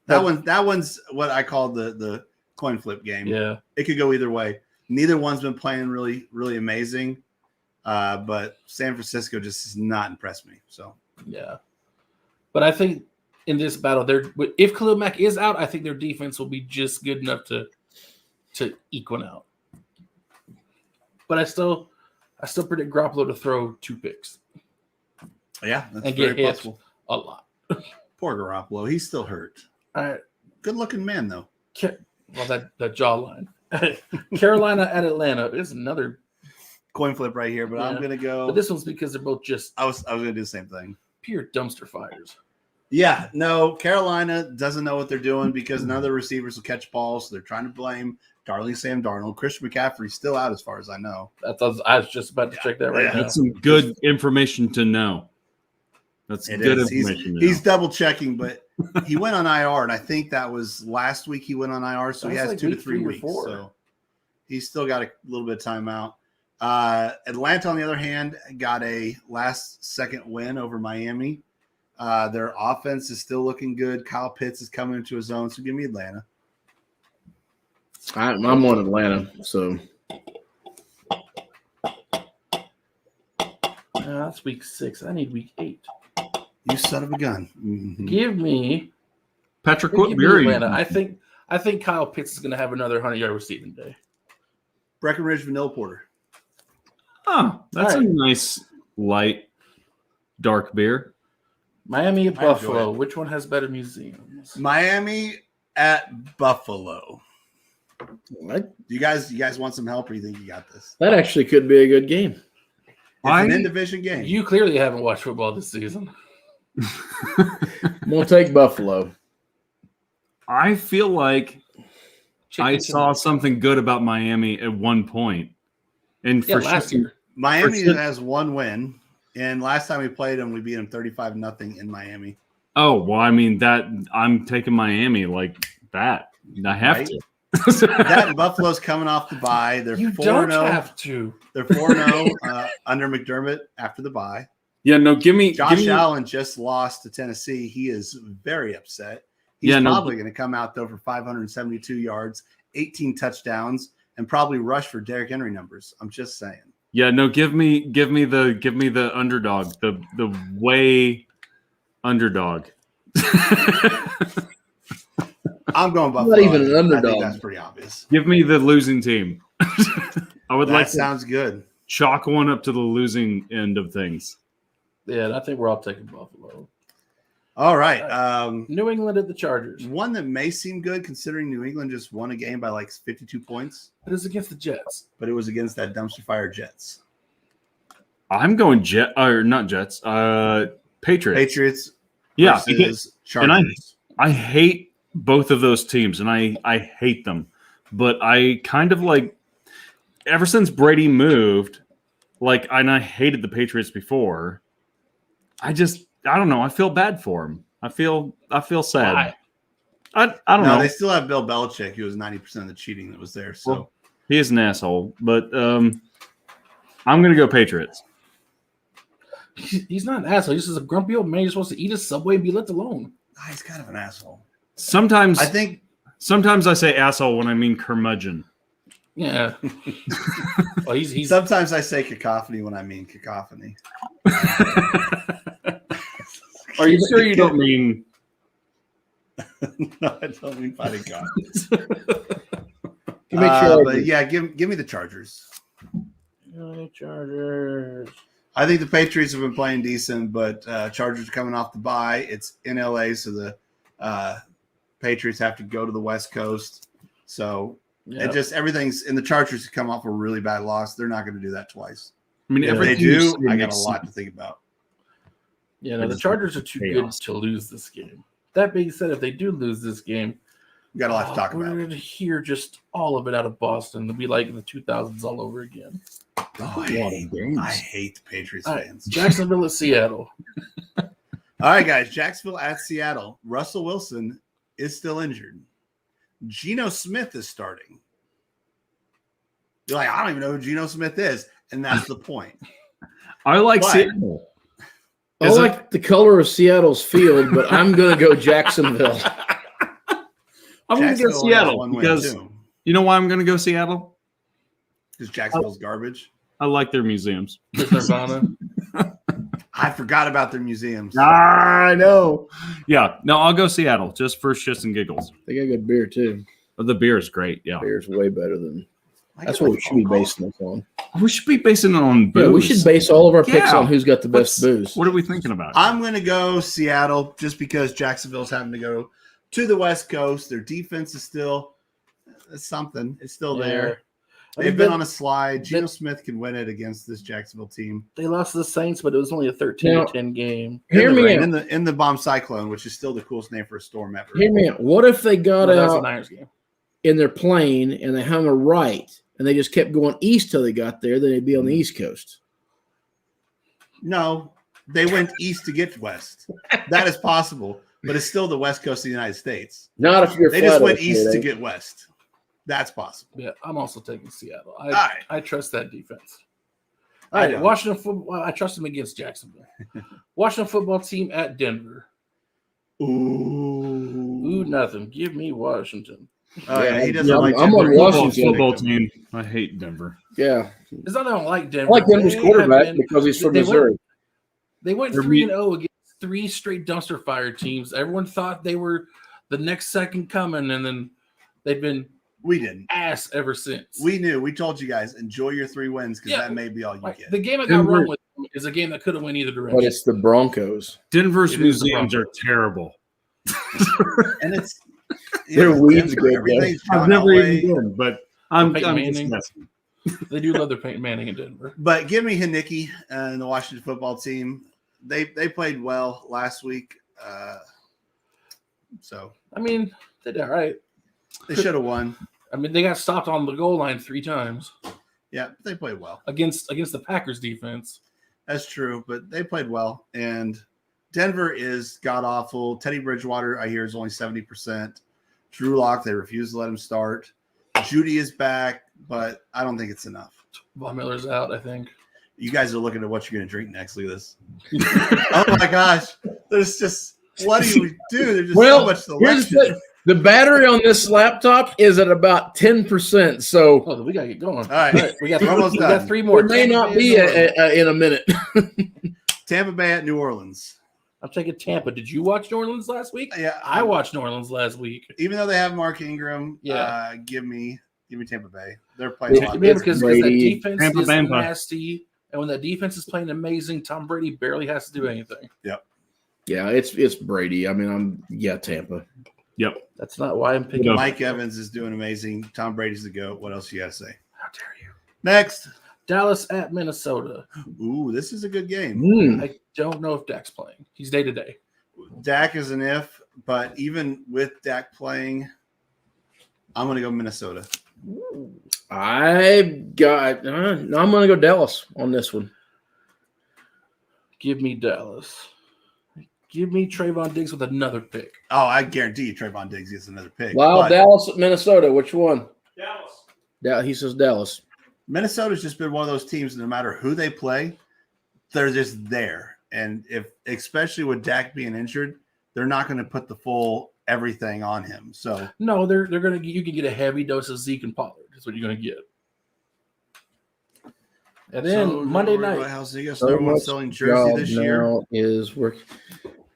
that one's what I call the coin flip game. Yeah, it could go either way. Neither one's been playing really, really amazing. But San Francisco just has not impressed me. So yeah, but I think in this battle, if Khalil Mack is out, I think their defense will be just good enough to equal out. But I still predict Garoppolo to throw 2 picks. Yeah, that's and very get hit possible. A lot. Poor Garoppolo, he's still hurt. Good looking man though. Well, that jawline. Carolina at Atlanta is another coin flip right here, but I'm gonna go. But this one's because they're both just. I was gonna do the same thing. Pure dumpster fires. Yeah, no, Carolina doesn't know what they're doing because none of the receivers will catch balls. So they're trying to blame Darling Sam Darnold. Christian McCaffrey's still out as far as I know. I was just about to check that right now. That's some good information to know. That's good information. He's double checking, but he went on IR, and I think that was last week he went on IR, so he has 2 to 3 weeks. So he's still got a little bit of time out. Atlanta, on the other hand, got a last-second win over Miami. Their offense is still looking good. Kyle Pitts is coming into his own, so give me Atlanta. I'm on Atlanta, so. That's week 6. I need week 8. You son of a gun. Mm-hmm. Give me Patrick Atlanta. I think Kyle Pitts is going to have another 100-yard receiving day. Breckenridge Vanilla Porter. Oh, that's a nice, light, dark beer. Miami at Buffalo. Which one has better museums? Miami at Buffalo. What? Do you guys want some help, or you think you got this? That actually could be a good game. It's an in-division game. You clearly haven't watched football this season. We'll take Buffalo. I feel like I saw something good about Miami at one point. And for last year. Miami has 1 win. And last time we played them, we beat them 35-0 in Miami. Oh, well, I mean, I'm taking Miami like that. I have to. That and Buffalo's coming off the bye. They're 4-0. Don't have to. They're 4-0 under McDermott after the bye. Yeah, no, Josh Allen just lost to Tennessee. He is very upset. He's probably going to come out, though, for 572 yards, 18 touchdowns, and probably rush for Derrick Henry numbers. I'm just saying. Yeah, no, give me the underdog, the way underdog. I'm going Buffalo. Not even an underdog. I think that's pretty obvious. Give me the losing team. I would like. Sounds good. Chalk one up to the losing end of things. Yeah, I think we're all taking Buffalo. All right. New England at the Chargers. One that may seem good considering New England just won a game by like 52 points. But it's against the Jets. But it was against that dumpster fire Jets. I'm going not Jets. Patriots. Yeah. Versus Chargers. And I hate both of those teams, and I hate them. But I kind of like ever since Brady moved, and I hated the Patriots before. I don't know. I feel bad for him. I feel sad. Why? I don't know. They still have Bill Belichick. He was 90% of the cheating that was there. So well, he is an asshole. But I'm going to go Patriots. He's not an asshole. He's just a grumpy old man. He's supposed to eat his Subway and be left alone. He's kind of an asshole. Sometimes I say asshole when I mean curmudgeon. Yeah. Well, he's Sometimes I say cacophony when I mean cacophony. Are you sure you don't mean? No, I don't mean fighting cocks. But yeah, give me the Chargers. Chargers. I think the Patriots have been playing decent, but Chargers are coming off the bye. It's in LA, so the Patriots have to go to the West Coast. So it just everything's in the Chargers to come off a really bad loss. They're not going to do that twice. I mean, if they do, I got a lot to think about. Yeah, no, the Chargers are too good to lose this game. That being said, if they do lose this game, we got a lot to talk about. We're going to hear just all of it out of Boston. It'll be like the 2000s all over again. Oh, I hate the Patriots fans. Jacksonville at Seattle. All right, guys. Jacksonville at Seattle. Russell Wilson is still injured. Geno Smith is starting. You're like, I don't even know who Geno Smith is. And that's the point. I like Seattle. I like the color of Seattle's field, but I'm going to go Jacksonville. I'm going to go Seattle because you know why I'm going to go Seattle? Because Jacksonville's garbage. I like their museums. Nirvana. I forgot about their museums. I know. Yeah, no, I'll go Seattle just for shits and giggles. They got good beer too. But the beer is great. Yeah, beer's way better than. That's what we should be basing this on. We should be basing it on booze. Yeah, we should base all of our picks on who's got the best booze. What are we thinking about? I'm going to go Seattle just because Jacksonville's having to go to the West Coast. Their defense is still something. It's still there. They've been on a slide. Geno Smith can win it against this Jacksonville team. They lost to the Saints, but it was only a 13-10 game. Hear me out. In the bomb cyclone, which is still the coolest name for a storm ever. Hear me out. What if they got out in their plane and they hung a right and they just kept going east till they got there? Then they'd be on the East Coast. No, they went east to get west. That is possible, but it's still the West Coast of the United States. Not if you're. They just went east to get west. That's possible. Yeah, I'm also taking Seattle. I trust that defense. All right, Washington football. I trust them against Jacksonville. Washington football team at Denver. Ooh, nothing. Give me Washington. Oh yeah, he doesn't like. I'm on Washington football team. I hate Denver. Yeah, it's not that I don't like Denver. I like Denver's quarterback because he's from Missouri. They went 3-0 against 3 straight dumpster fire teams. Everyone thought they were the next second coming, and then they've been. We didn't ass ever since. We knew. We told you guys enjoy your 3 wins because that may be all you get. The game I got wrong with them is a game that could have went either direction. But it's the Broncos. Denver's museums are terrible, and it's their weeds good. I've never even been, but I'm Manning. They do love their Peyton Manning in Denver. But give me Heineke and the Washington football team. They played well last week. So I mean, they did all right. They should have won. I mean, they got stopped on the goal line 3 times. Yeah, they played well against the Packers defense. That's true, but they played well. And Denver is god awful. Teddy Bridgewater, I hear, is only 70%. Drew Lock, they refuse to let him start. Judy is back, but I don't think it's enough. Von Miller's out, I think. You guys are looking at what you're going to drink next. Look at this. Oh my gosh, there's just what do you do? There's just so much selection. The battery on this laptop is at about 10%. So we got to get going. All right. We got 3 more. It may not be in a minute. Tampa Bay at New Orleans. I'm taking Tampa. Did you watch New Orleans last week? Yeah. I watched New Orleans last week. Even though they have Mark Ingram, give me Tampa Bay. They're playing a lot because that defense is nasty. And when that defense is playing amazing, Tom Brady barely has to do anything. Yep. Yeah, it's Brady. I mean, Tampa. Yep. That's not why I'm picking. Mike Evans is doing amazing. Tom Brady's the GOAT. What else you got to say? How dare you? Next. Dallas at Minnesota. Ooh, this is a good game. I don't know if Dak's playing. He's day to day. Dak is an if, but even with Dak playing, I'm going to go Minnesota. I'm going to go Dallas on this one. Give me Dallas. Give me Trayvon Diggs with another pick. Oh, I guarantee you Trayvon Diggs gets another pick. Well, Dallas at Minnesota. Which one? Dallas. He says Dallas. Minnesota's just been one of those teams, no matter who they play, they're just there. And especially with Dak being injured, they're not going to put the full everything on him. So no, they're going to. You can get a heavy dose of Zeke and Pollard. That's what you're going to get. And then Monday night, how's he selling jersey this year is working.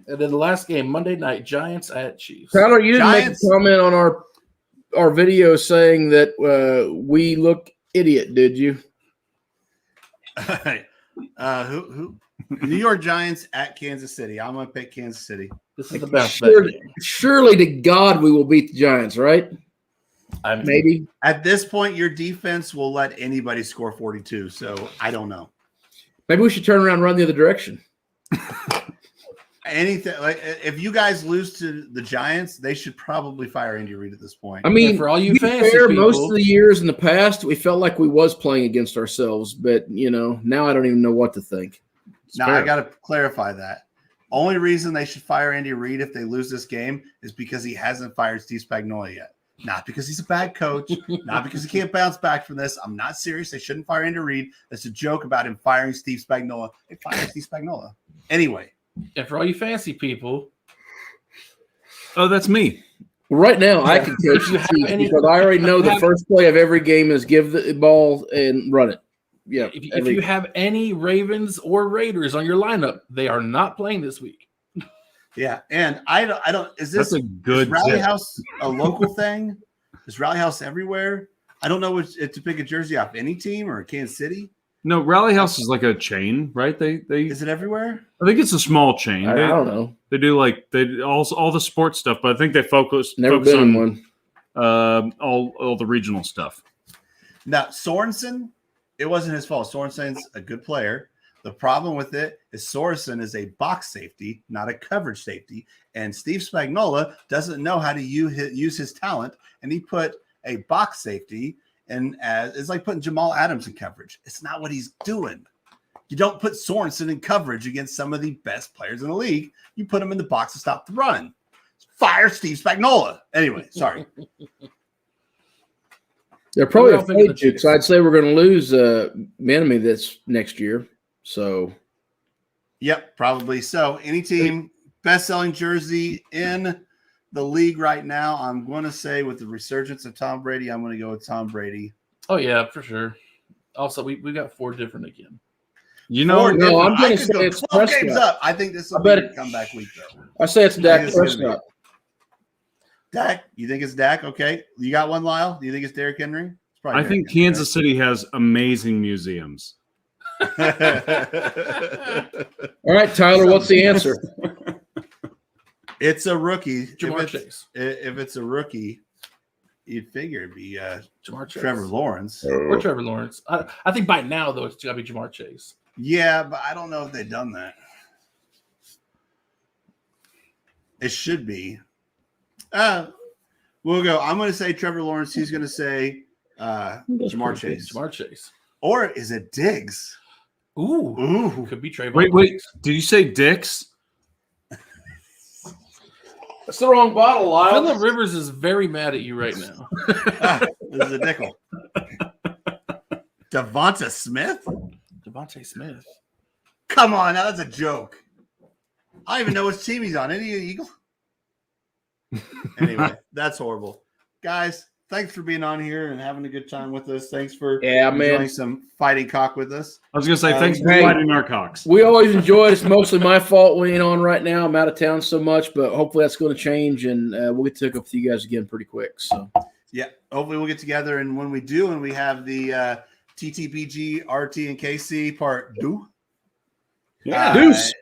And then the last game, Monday night, Giants at Chiefs. Tyler, you didn't make a comment on our video saying that we look idiot, did you? Who? New York Giants at Kansas City. I'm going to pick Kansas City. This is the best. Surely to God we will beat the Giants, right? Maybe. At this point, your defense will let anybody score 42, so I don't know. Maybe we should turn around and run the other direction. Anything like if you guys lose to the Giants, they should probably fire Andy Reid at this point. I mean, for all you fans, most of the years in the past, we felt like we was playing against ourselves, but now I don't even know what to think. I got to clarify that. Only reason they should fire Andy Reid if they lose this game is because he hasn't fired Steve Spagnuolo yet. Not because he's a bad coach, not because he can't bounce back from this. I'm not serious. They shouldn't fire Andy Reid. That's a joke about him firing Steve Spagnuolo. They fired Steve Spagnuolo. Anyway. And for all you fancy people, Oh, that's me. Right now, I can coach the team because I already know the first play of every game is give the ball and run it. Yeah. If you have any Ravens or Raiders on your lineup, they are not playing this week. Yeah, and I don't. Is this That's a good Rally tip. House a local thing? Is Rally House everywhere? I don't know if to pick a jersey off any team or Kansas City. No, Rally House is like a chain, right? They Is it everywhere? I think it's a small chain. I don't know. They do all the sports stuff, but I think they focus Never been on in one. all the regional stuff. Now Sorensen, it wasn't his fault. Sorensen's a good player. The problem with it is Sorensen is a box safety, not a coverage safety. And Steve Spagnuolo doesn't know how to use his talent. And he put a box safety and it's like putting Jamal Adams in coverage. It's not what he's doing. You don't put Sorensen in coverage against some of the best players in the league. You put him in the box to stop the run. Fire Steve Spagnuolo. Anyway, sorry. They're probably afraid to, because I'd say we're going to lose Manemy this next year. So, yep, probably. So, any team best-selling jersey in the league right now, I'm going to say with the resurgence of Tom Brady, I'm going to go with Tom Brady. Oh yeah, for sure. Also, we got 4 different again. You know, I'm going to say it's 12 games up. I think this will be a comeback week, though. I say it's Dak Prescott. Dak, you think it's Dak? Okay, you got one, Lyle. Do you think it's Derrick Henry? I think Kansas City has amazing museums. All right, Tyler, what's the answer? It's a rookie. Jamar Chase. If it's a rookie, you'd figure it'd be Jamar Chase. Trevor Lawrence. Or Trevor Lawrence. I think by now, though, it's got to be Jamar Chase. Yeah, but I don't know if they've done that. It should be. We'll go. I'm going to say Trevor Lawrence. He's going to say Jamar Chase. Jamar Chase. Or is it Diggs? Ooh. Could be Trayvon. Wait. Did you say Dix? That's the wrong bottle, Lyle. Phillip Rivers is very mad at you right now. This is a nickel. Devonta Smith? Devontae Smith. Come on, now that's a joke. I don't even know which team he's on. Any Eagle? Anyway, that's horrible. Guys, thanks for being on here and having a good time with us. Thanks for enjoying some fighting cock with us. I was going to say, thanks for fighting our cocks. We always enjoy it. It's mostly my fault we ain't on right now. I'm out of town so much, but hopefully that's going to change, and we'll get to hook up with you guys again pretty quick. So, yeah, hopefully we'll get together, and when we do, and we have the TTPG, RT, and KC part 2. Yeah, Deuce.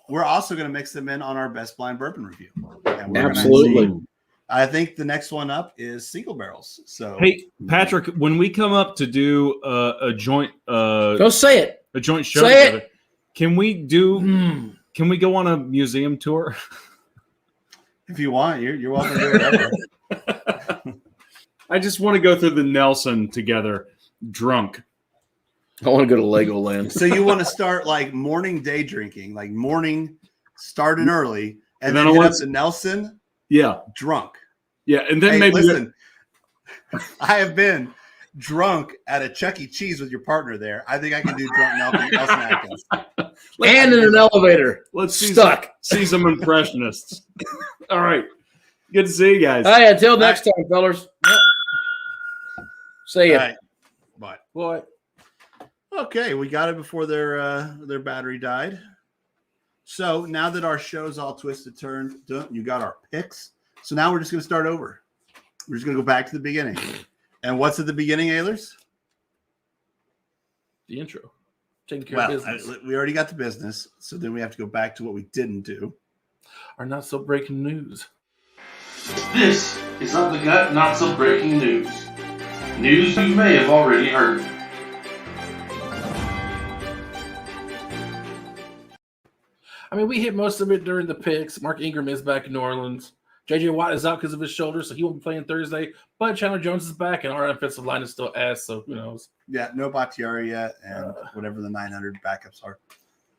We're also going to mix them in on our best blind bourbon review. And Absolutely. I think the next one up is single barrels. So, hey, Patrick, when we come up to do a joint, don't say it. A joint show say together, can we do? Can we go on a museum tour? If you want, you're welcome to do whatever. I just want to go through the Nelson together, drunk. I want to go to Legoland. So you want to start like morning day drinking, like morning, starting early, and then hit up to Nelson. Yeah, drunk. Yeah, and then maybe listen. I have been drunk at a Chuck E. Cheese with your partner there. I think I can do drunk Nelson Atkins. And in an elevator. Let's see some impressionists. All right, good to see you guys. Hey, until next time, fellas. Yep. See ya. Right. Bye. Boy. Okay, we got it before their battery died. So now that our show's all twisted, turned, you got our picks. So now we're just going to start over. We're just going to go back to the beginning. And what's at the beginning, Ailers? The intro. Taking care of business. We already got the business. So then we have to go back to what we didn't do. Our not so breaking news. This is Up the Gut Not So Breaking News. News you may have already heard. I mean, we hit most of it during the picks. Mark Ingram is back in New Orleans. J.J. Watt is out because of his shoulder, so he won't be playing Thursday. But Chandler Jones is back, and our offensive line is still ass, so who knows? Yeah, no Bakhtiari yet, and whatever the 900 backups are.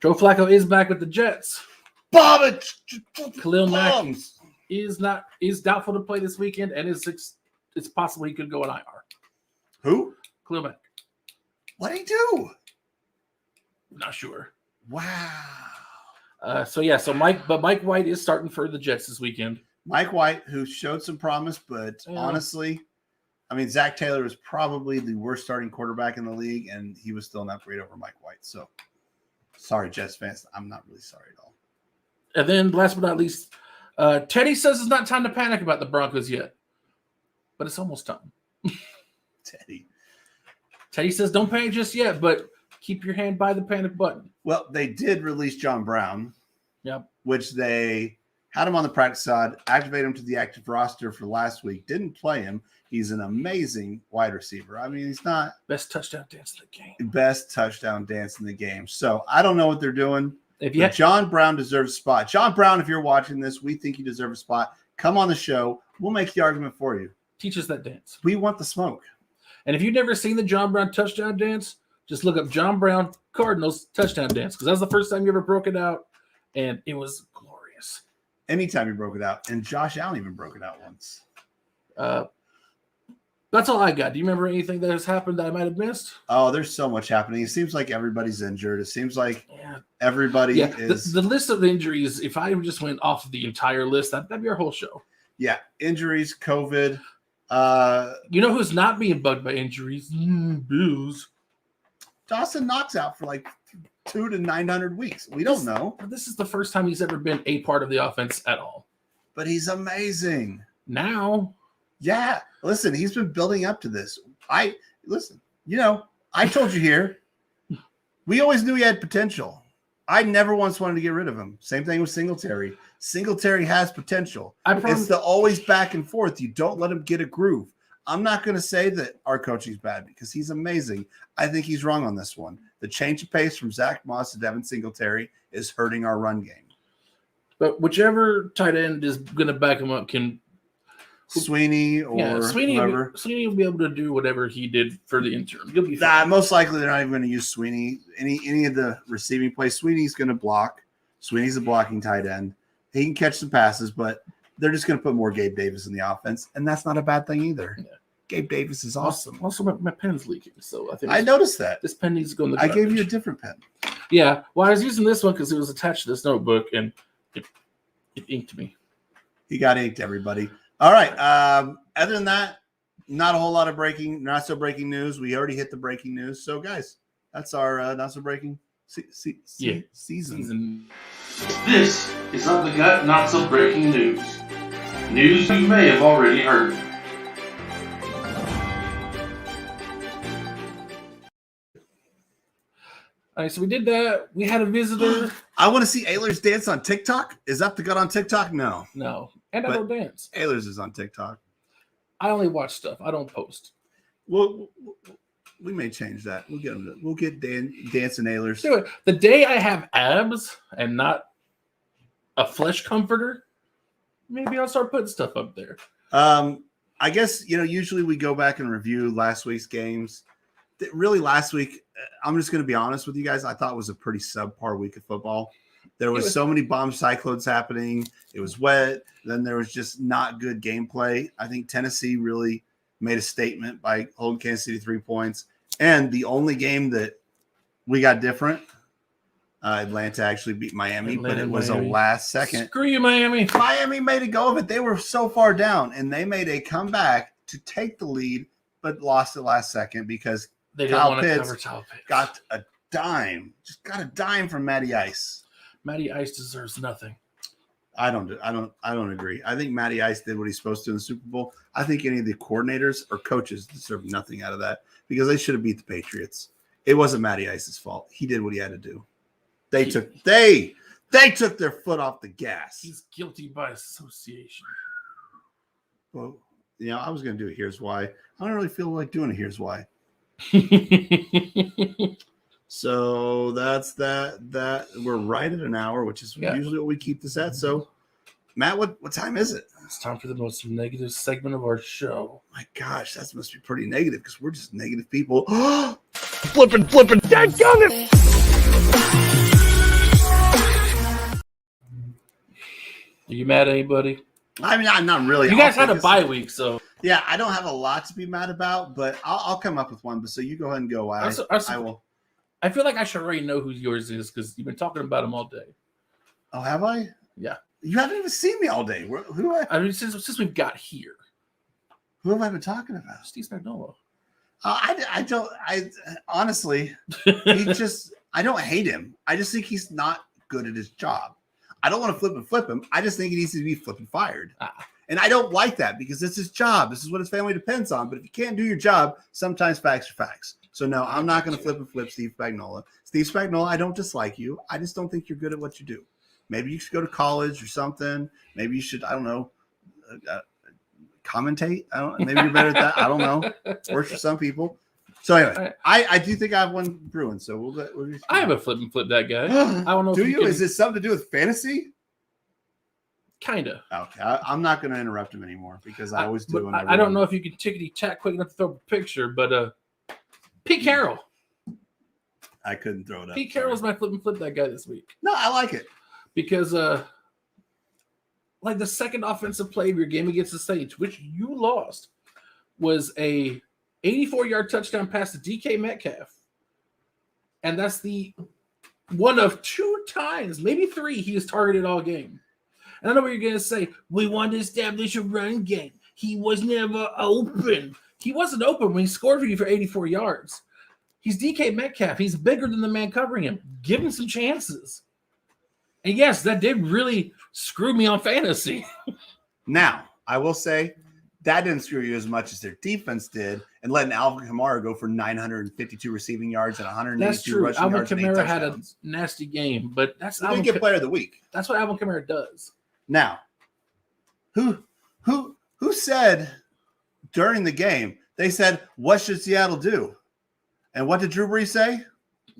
Joe Flacco is back with the Jets. Bob, Khalil Mack is doubtful to play this weekend, and it's possible he could go on IR. Who? Khalil Mack. What'd he do? Not sure. Wow. So Mike White is starting for the Jets this weekend. Mike White, who showed some promise, but honestly, I mean, Zach Taylor is probably the worst starting quarterback in the league, and he was still an upgrade over Mike White. So, sorry, Jets fans. I'm not really sorry at all. And then, last but not least, Teddy says it's not time to panic about the Broncos yet, but it's almost time. Teddy says don't panic just yet, but keep your hand by the panic button. Well, they did release John Brown, which they had him on the practice squad, activated him to the active roster for last week. Didn't play him. He's an amazing wide receiver. I mean, he's not best touchdown dance in the game. Best touchdown dance in the game. So I don't know what they're doing. John Brown deserves a spot. John Brown, if you're watching this, we think you deserve a spot. Come on the show. We'll make the argument for you. Teach us that dance. We want the smoke. And if you've never seen the John Brown touchdown dance, just look up John Brown Cardinals touchdown dance, because that's the first time you ever broke it out, and it was glorious. Anytime you broke it out, and Josh Allen even broke it out once. That's all I got. Do you remember anything that has happened that I might have missed? Oh, there's so much happening. It seems like everybody's injured. It seems like everybody is. The list of injuries, if I just went off of the entire list, that'd be our whole show. Yeah, injuries, COVID. You know who's not being bugged by injuries? Bills. Dawson Knox out for like 200 to 900 weeks. We don't know. This is the first time he's ever been a part of the offense at all. But he's amazing. Now. Yeah. Listen, he's been building up to this. I told you here, we always knew he had potential. I never once wanted to get rid of him. Same thing with Singletary. Singletary has potential. It's the always back and forth. You don't let him get a groove. I'm not going to say that our coaching's bad because he's amazing. I think he's wrong on this one. The change of pace from Zach Moss to Devin Singletary is hurting our run game. But whichever tight end is going to back him up can Sweeney or whoever. Sweeney will be able to do whatever he did for the interim. He'll be fine. Most likely they're not even going to use Sweeney. Any of the receiving plays, Sweeney's going to block. Sweeney's a blocking tight end. He can catch some passes, but they're just going to put more Gabe Davis in the offense, and that's not a bad thing either. Yeah. Gabe Davis is awesome. Also, my pen's leaking, so I think I noticed that. This pen needs to go in the garbage. I gave you a different pen. Yeah, well, I was using this one because it was attached to this notebook, and it inked me. He got inked, everybody. All right. Other than that, not a whole lot of not so breaking news. We already hit the breaking news. So, guys, that's our not so breaking season. This is Up the Gut Not So Breaking News. News you may have already heard. All right, so we did that. We had a visitor. I want to see Ehlers dance on TikTok. Is Up the Gut on TikTok? No. And I don't dance. Ehlers is on TikTok. I only watch stuff. I don't post. Well, we may change that. We'll get him. We'll get dancing Ehlers. Do it. The day I have abs and not a flesh comforter, maybe I'll start putting stuff up there. I guess usually we go back and review last week's games. Really, last week, I'm just going to be honest with you guys. I thought it was a pretty subpar week of football. There was so many bomb cyclones happening. It was wet. Then there was just not good gameplay. I think Tennessee really made a statement by holding Kansas City 3 points. And the only game that we got different, Atlanta actually beat Miami, but it was a last second. Screw you, Miami. Miami made a go of it. They were so far down, and they made a comeback to take the lead, but lost it last second because they didn't want to cover Kyle Pitts. Got a dime. Just got a dime from Matty Ice. Matty Ice deserves nothing. I don't agree. I think Matty Ice did what he's supposed to in the Super Bowl. I think any of the coordinators or coaches deserve nothing out of that because they should have beat the Patriots. It wasn't Matty Ice's fault. He did what he had to do. They took their foot off the gas. He's guilty by association. Well, I was going to do a here's why. I don't really feel like doing a here's why. So that's that we're right at an hour, which is usually what we keep this at. So, Matt, what time is it? It's time for the most negative segment of our show. My gosh, that must be pretty negative because we're just negative people. Flippin', dadgummit! Are you mad at anybody? I mean, I'm not really. You guys had a bye week, so yeah, I don't have a lot to be mad about, but I'll come up with one. But so you go ahead and go. I will. I feel like I should already know who yours is because you've been talking about him all day. Oh, have I? Yeah. You haven't even seen me all day. Who I mean, since we've got here. Who have I been talking about? Steve Spagnuolo. I honestly, I don't hate him. I just think he's not good at his job. I don't want to flip him. I just think he needs to be flipping fired. And I don't like that because it's his job. This is what his family depends on. But if you can't do your job, sometimes facts are facts. So no, I'm not going to flip Steve Spagnuolo. Steve Spagnuolo, I don't dislike you. I just don't think you're good at what you do. Maybe you should go to college or something. Maybe you should, I don't know, commentate. Maybe you're better at that. I don't know. Works for some people. So anyway, I do think I have one brewing. So we'll I have a flip that guy. I don't know. Do you? Is it something to do with fantasy? Kinda. Okay, I'm not going to interrupt him anymore because I always do. I don't know if you can tickety tack quick enough to throw a picture, but Pete Carroll. I couldn't throw it up. Pete Carroll's my flip that guy this week. No, I like it because like the second offensive play of your game against the Saints, which you lost, was a 84-yard touchdown pass to DK Metcalf, and that's the one of 2 times, maybe 3, he is targeted all game. And I know what you're going to say. We want to establish a run game. He was never open. He wasn't open when he scored for you for 84 yards. He's DK Metcalf. He's bigger than the man covering him. Give him some chances. And yes, that did really screw me on fantasy. Now, I will say that didn't screw you as much as their defense did, and letting Alvin Kamara go for 952 receiving yards and 182 rushing Alvin yards. Kamara had a nasty game, but that's He didn't get player of the week. That's what Alvin Kamara does. Now, who said during the game, they said, what should Seattle do? And what did Drew Brees say?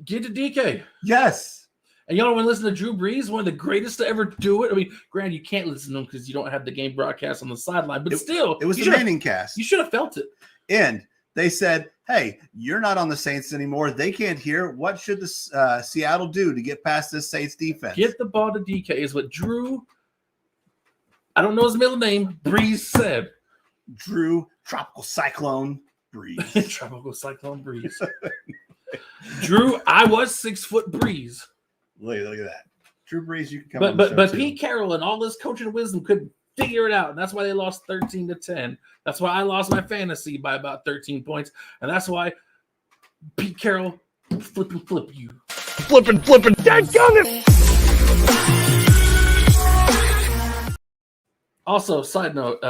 Get to DK. Yes. And y'all want to listen to Drew Brees, one of the greatest to ever do it? I mean, granted, you can't listen to him because you don't have the game broadcast on the sideline, but still. It was the Manning cast. You should have felt it. And they said, hey, you're not on the Saints anymore. They can't hear. What should the Seattle do to get past this Saints defense? Get the ball to DK is what Drew, I don't know his middle name, Brees said. Drew Tropical Cyclone Brees. Tropical Cyclone Brees. Drew, I was 6 foot Brees. Look at that. Drew Brees, you can come on But Pete Carroll and all this coaching wisdom couldn't figure it out. And that's why they lost 13-10. That's why I lost my fantasy by about 13 points. And that's why Pete Carroll Flippin Flip you. Flippin' dadgummit! Also, side note,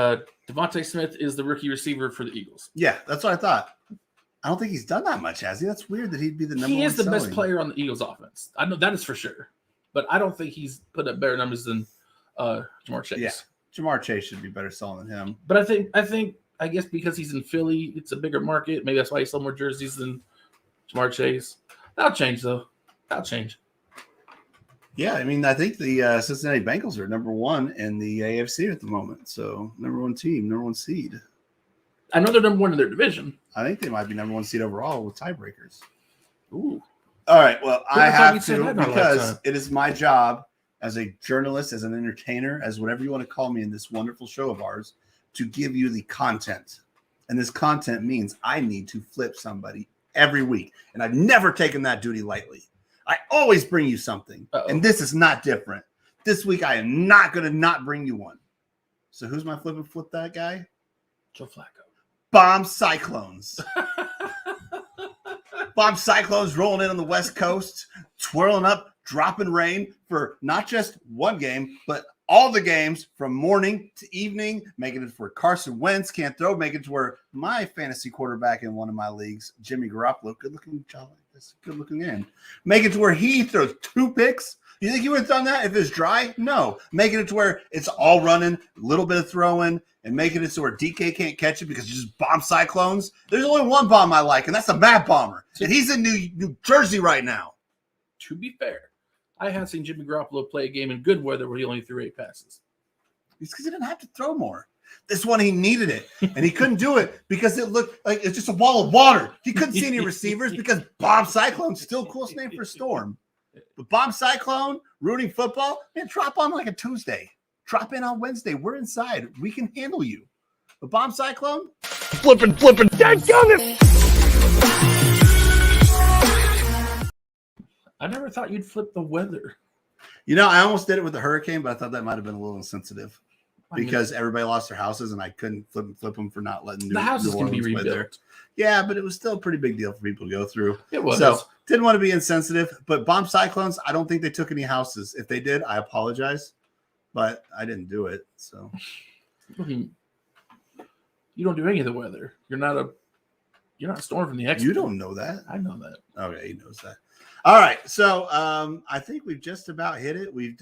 Devontae Smith is the rookie receiver for the Eagles. Yeah, that's what I thought. I don't think he's done that much, has he? That's weird that he'd be the number one. He is the best player on the Eagles offense. I know that is for sure. But I don't think he's put up better numbers than Jamar Chase. Yeah, Jamar Chase should be better selling than him. But I guess because he's in Philly, it's a bigger market. Maybe that's why he sold more jerseys than Jamar Chase. That'll change, though. That'll change. Yeah, I mean, I think the Cincinnati Bengals are number 1 in the AFC at the moment. So, number 1 team, number 1 seed. I know they're number 1 in their division. I think they might be number 1 seed overall with tiebreakers. Ooh. All right, well, I have to because it is my job as a journalist, as an entertainer, as whatever you want to call me in this wonderful show of ours, to give you the content. And this content means I need to flip somebody every week. And I've never taken that duty lightly. I always bring you something. And this is not different. This week, I am not going to not bring you one. So who's my flip that guy? Joe Flacco. Bomb Cyclones. Bomb Cyclones rolling in on the West Coast, twirling up, dropping rain for not just one game, but all the games from morning to evening, making it for Carson Wentz can't throw, making it to where my fantasy quarterback in one of my leagues, Jimmy Garoppolo, good-looking child like this, good-looking in, making it to where he throws 2 picks. You think he would have done that if it's dry? No. Making it to where it's all running, a little bit of throwing, and making it so where DK can't catch it because it's just bomb cyclones. There's only one bomb I like, and that's the Mad Bomber. And he's in New Jersey right now. To be fair, I have seen Jimmy Garoppolo play a game in good weather where he only threw 8 passes. It's because he didn't have to throw more. This one, he needed it, and he couldn't do it because it looked like it's just a wall of water. He couldn't see any receivers because Bomb Cyclone's still the coolest name for a storm. But Bomb Cyclone, rooting football, man, drop on like a Tuesday. Drop in on Wednesday. We're inside. We can handle you. But Bomb Cyclone? Flippin' dadgummit! I never thought you'd flip the weather. I almost did it with the hurricane, but I thought that might have been a little insensitive because everybody lost their houses, and I couldn't flip them for not letting the houses can be rebuilt. There. Yeah, but it was still a pretty big deal for people to go through. It was. So didn't want to be insensitive, but bomb cyclones, I don't think they took any houses. If they did, I apologize, but I didn't do it. So you don't do any of the weather. You're not storm from the expert. You don't know that. I know that. Okay, he knows that. All right, so I think we've just about hit it. We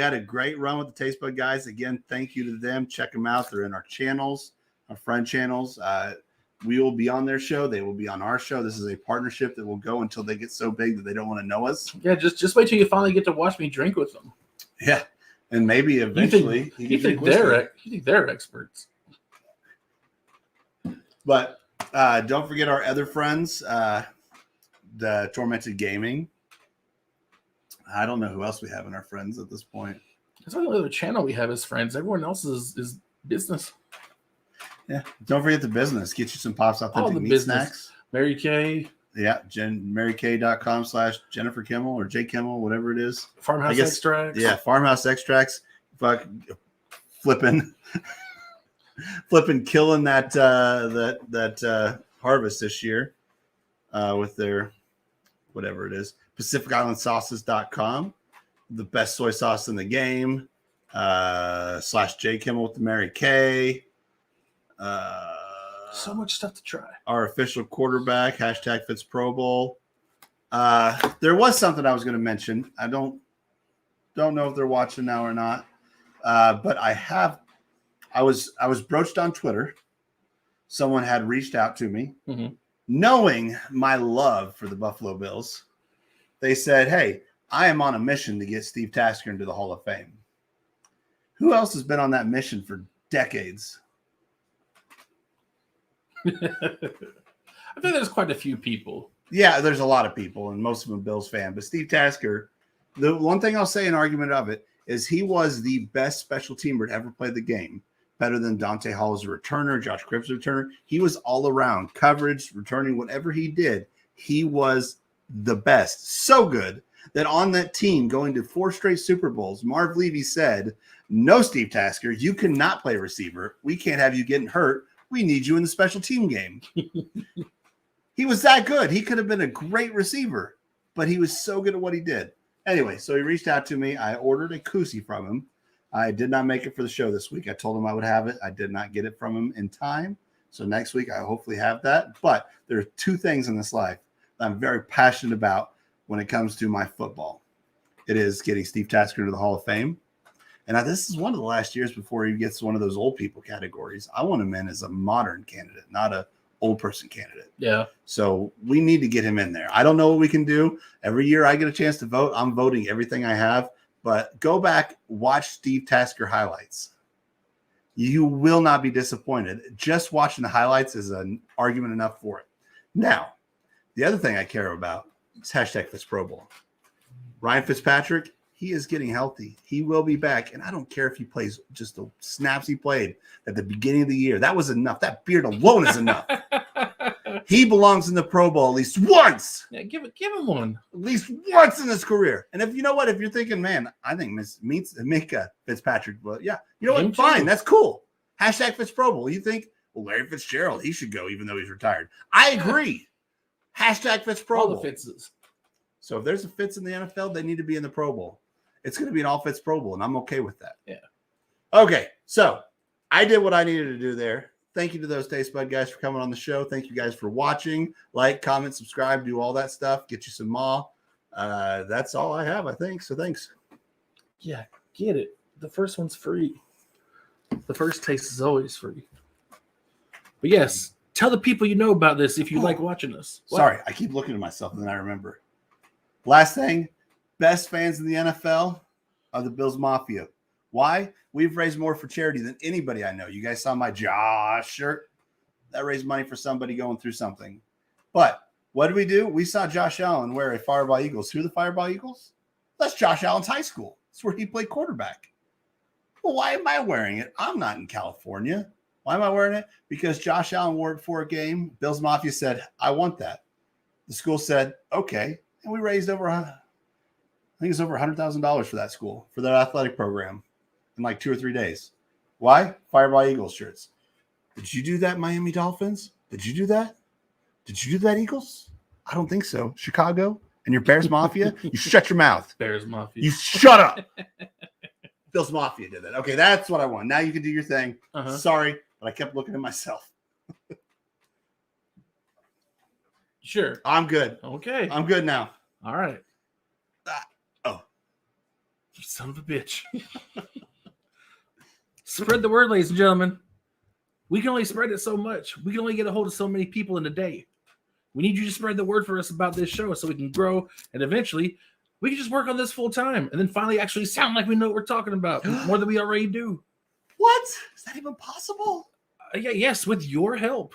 had a great run with the Taste Bud guys. Again, thank you to them. Check them out. They're in our channels, our friend channels. We will be on their show. They will be on our show. This is a partnership that will go until they get so big that they don't want to know us. Yeah, just wait till you finally get to watch me drink with them. Yeah, and maybe eventually you think they're experts. But don't forget our other friends, the Tormented Gaming. I don't know who else we have in our friends at this point. That's the only other channel we have as friends. Everyone else is business. Yeah. Don't forget the business. Get you some Pops Authentic Meat Snacks. Mary Kay. Yeah. MaryKay.com/Jennifer Kimmel or J Kimmel, whatever it is. Farmhouse Extracts. Yeah. Farmhouse Extracts. Flipping killing that harvest this year with their whatever it is. PacificIslandSauces.com. The best soy sauce in the game. /J Kimmel with the Mary Kay. So much stuff to try. Our official quarterback, #Fitz Pro Bowl. There was something I was going to mention. I don't know if they're watching now or not. But I was broached on Twitter. Someone had reached out to me, knowing my love for the Buffalo Bills. They said, "Hey, I am on a mission to get Steve Tasker into the Hall of Fame." Who else has been on that mission for decades? I think there's quite a few people. Yeah, there's a lot of people, and most of them Bills fan. But Steve Tasker, the one thing I'll say in argument of it is he was the best special teamer to ever play the game. Better than Dante Hall as a returner, Josh Cribbs a returner. He was all around coverage, returning, whatever he did. He was the best. So good that on that team going to 4 straight Super Bowls, Marv Levy said, "No, Steve Tasker, you cannot play receiver. We can't have you getting hurt. We need you in the special team game." He was that good. He could have been a great receiver, but he was so good at what he did. Anyway, so he reached out to me. I ordered a koozie from him. I did not make it for the show this week. I told him I would have it. I did not get it from him in time. So next week, I hopefully have that. But there are 2 things in this life that I'm very passionate about when it comes to my football. It is getting Steve Tasker into the Hall of Fame. And this is one of the last years before he gets one of those old people categories. I want him in as a modern candidate, not a old person candidate. Yeah. So we need to get him in there. I don't know what we can do. Every year I get a chance to vote. I'm voting everything I have. But go back, watch Steve Tasker highlights. You will not be disappointed. Just watching the highlights is an argument enough for it. Now, the other thing I care about is #Fitz Pro Bowl. Ryan Fitzpatrick, he is getting healthy. He will be back. And I don't care if he plays just the snaps he played at the beginning of the year. That was enough. That beard alone is enough. He belongs in the Pro Bowl at least once. Yeah, give him one. At least once in his career. And if you know what, if you're thinking, man, I think Minka Fitzpatrick, well, yeah, you know what? Fine, that's cool. #Fitz Pro Bowl. You think, well, Larry Fitzgerald, he should go even though he's retired. I agree. #Fitz Pro Bowl. All the Fitzes. So if there's a Fitz in the NFL, they need to be in the Pro Bowl. It's going to be an all Fitz Pro Bowl, and I'm okay with that. Yeah. Okay, so I did what I needed to do there. Thank you to those Taste Bud guys for coming on the show. Thank you guys for watching. Like, comment, subscribe, do all that stuff. Get you some maw. That's all I have, I think. So thanks. Yeah, get it. The first one's free. The first taste is always free. But yes, tell the people you know about this if you like watching us. What? Sorry, I keep looking at myself and then I remember. Last thing, best fans in the NFL are the Bills Mafia. Why? We've raised more for charity than anybody I know. You guys saw my Josh shirt. That raised money for somebody going through something. But what did we do? We saw Josh Allen wear a Fireball Eagles. Who are the Fireball Eagles? That's Josh Allen's high school. That's where he played quarterback. Well, why am I wearing it? I'm not in California. Why am I wearing it? Because Josh Allen wore it for a game. Bills Mafia said, I want that. The school said, okay. And we raised over, I think it's over $100,000 for that school, for their athletic program in like 2 or 3 days. Why? Fireball Eagles shirts. Did you do that, Miami Dolphins? Did you do that? Did you do that, Eagles? I don't think so. Chicago and your Bears Mafia, you shut your mouth. Bears Mafia. You shut up. Bills Mafia did that. Okay, that's what I want. Now you can do your thing. Sorry, but I kept looking at myself. Sure. I'm good. Okay. I'm good now. All right. Oh. You son of a bitch. Spread the word, ladies and gentlemen. We can only spread it so much. We can only get a hold of so many people in a day. We need you to spread the word for us about this show so we can grow, and eventually we can just work on this full time and then finally actually sound like we know what we're talking about more than we already do. What? Is that even possible? Yes, with your help.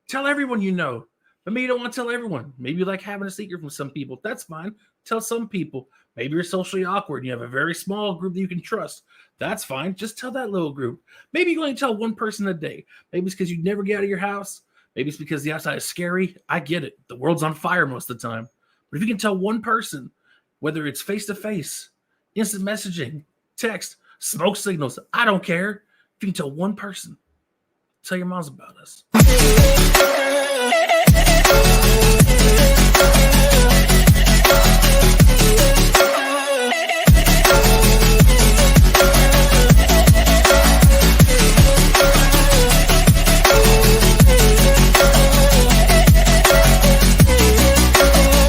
Tell everyone you know. But maybe you don't want to tell everyone. Maybe you like having a secret from some people. That's fine. Tell some people. Maybe you're socially awkward and you have a very small group that you can trust. That's fine. Just tell that little group. Maybe you only tell one person a day. Maybe it's because you never get out of your house. Maybe it's because the outside is scary. I get it. The world's on fire most of the time. But if you can tell one person, whether it's face-to-face, instant messaging, text, smoke signals, I don't care. If you can tell one person, tell your moms about us.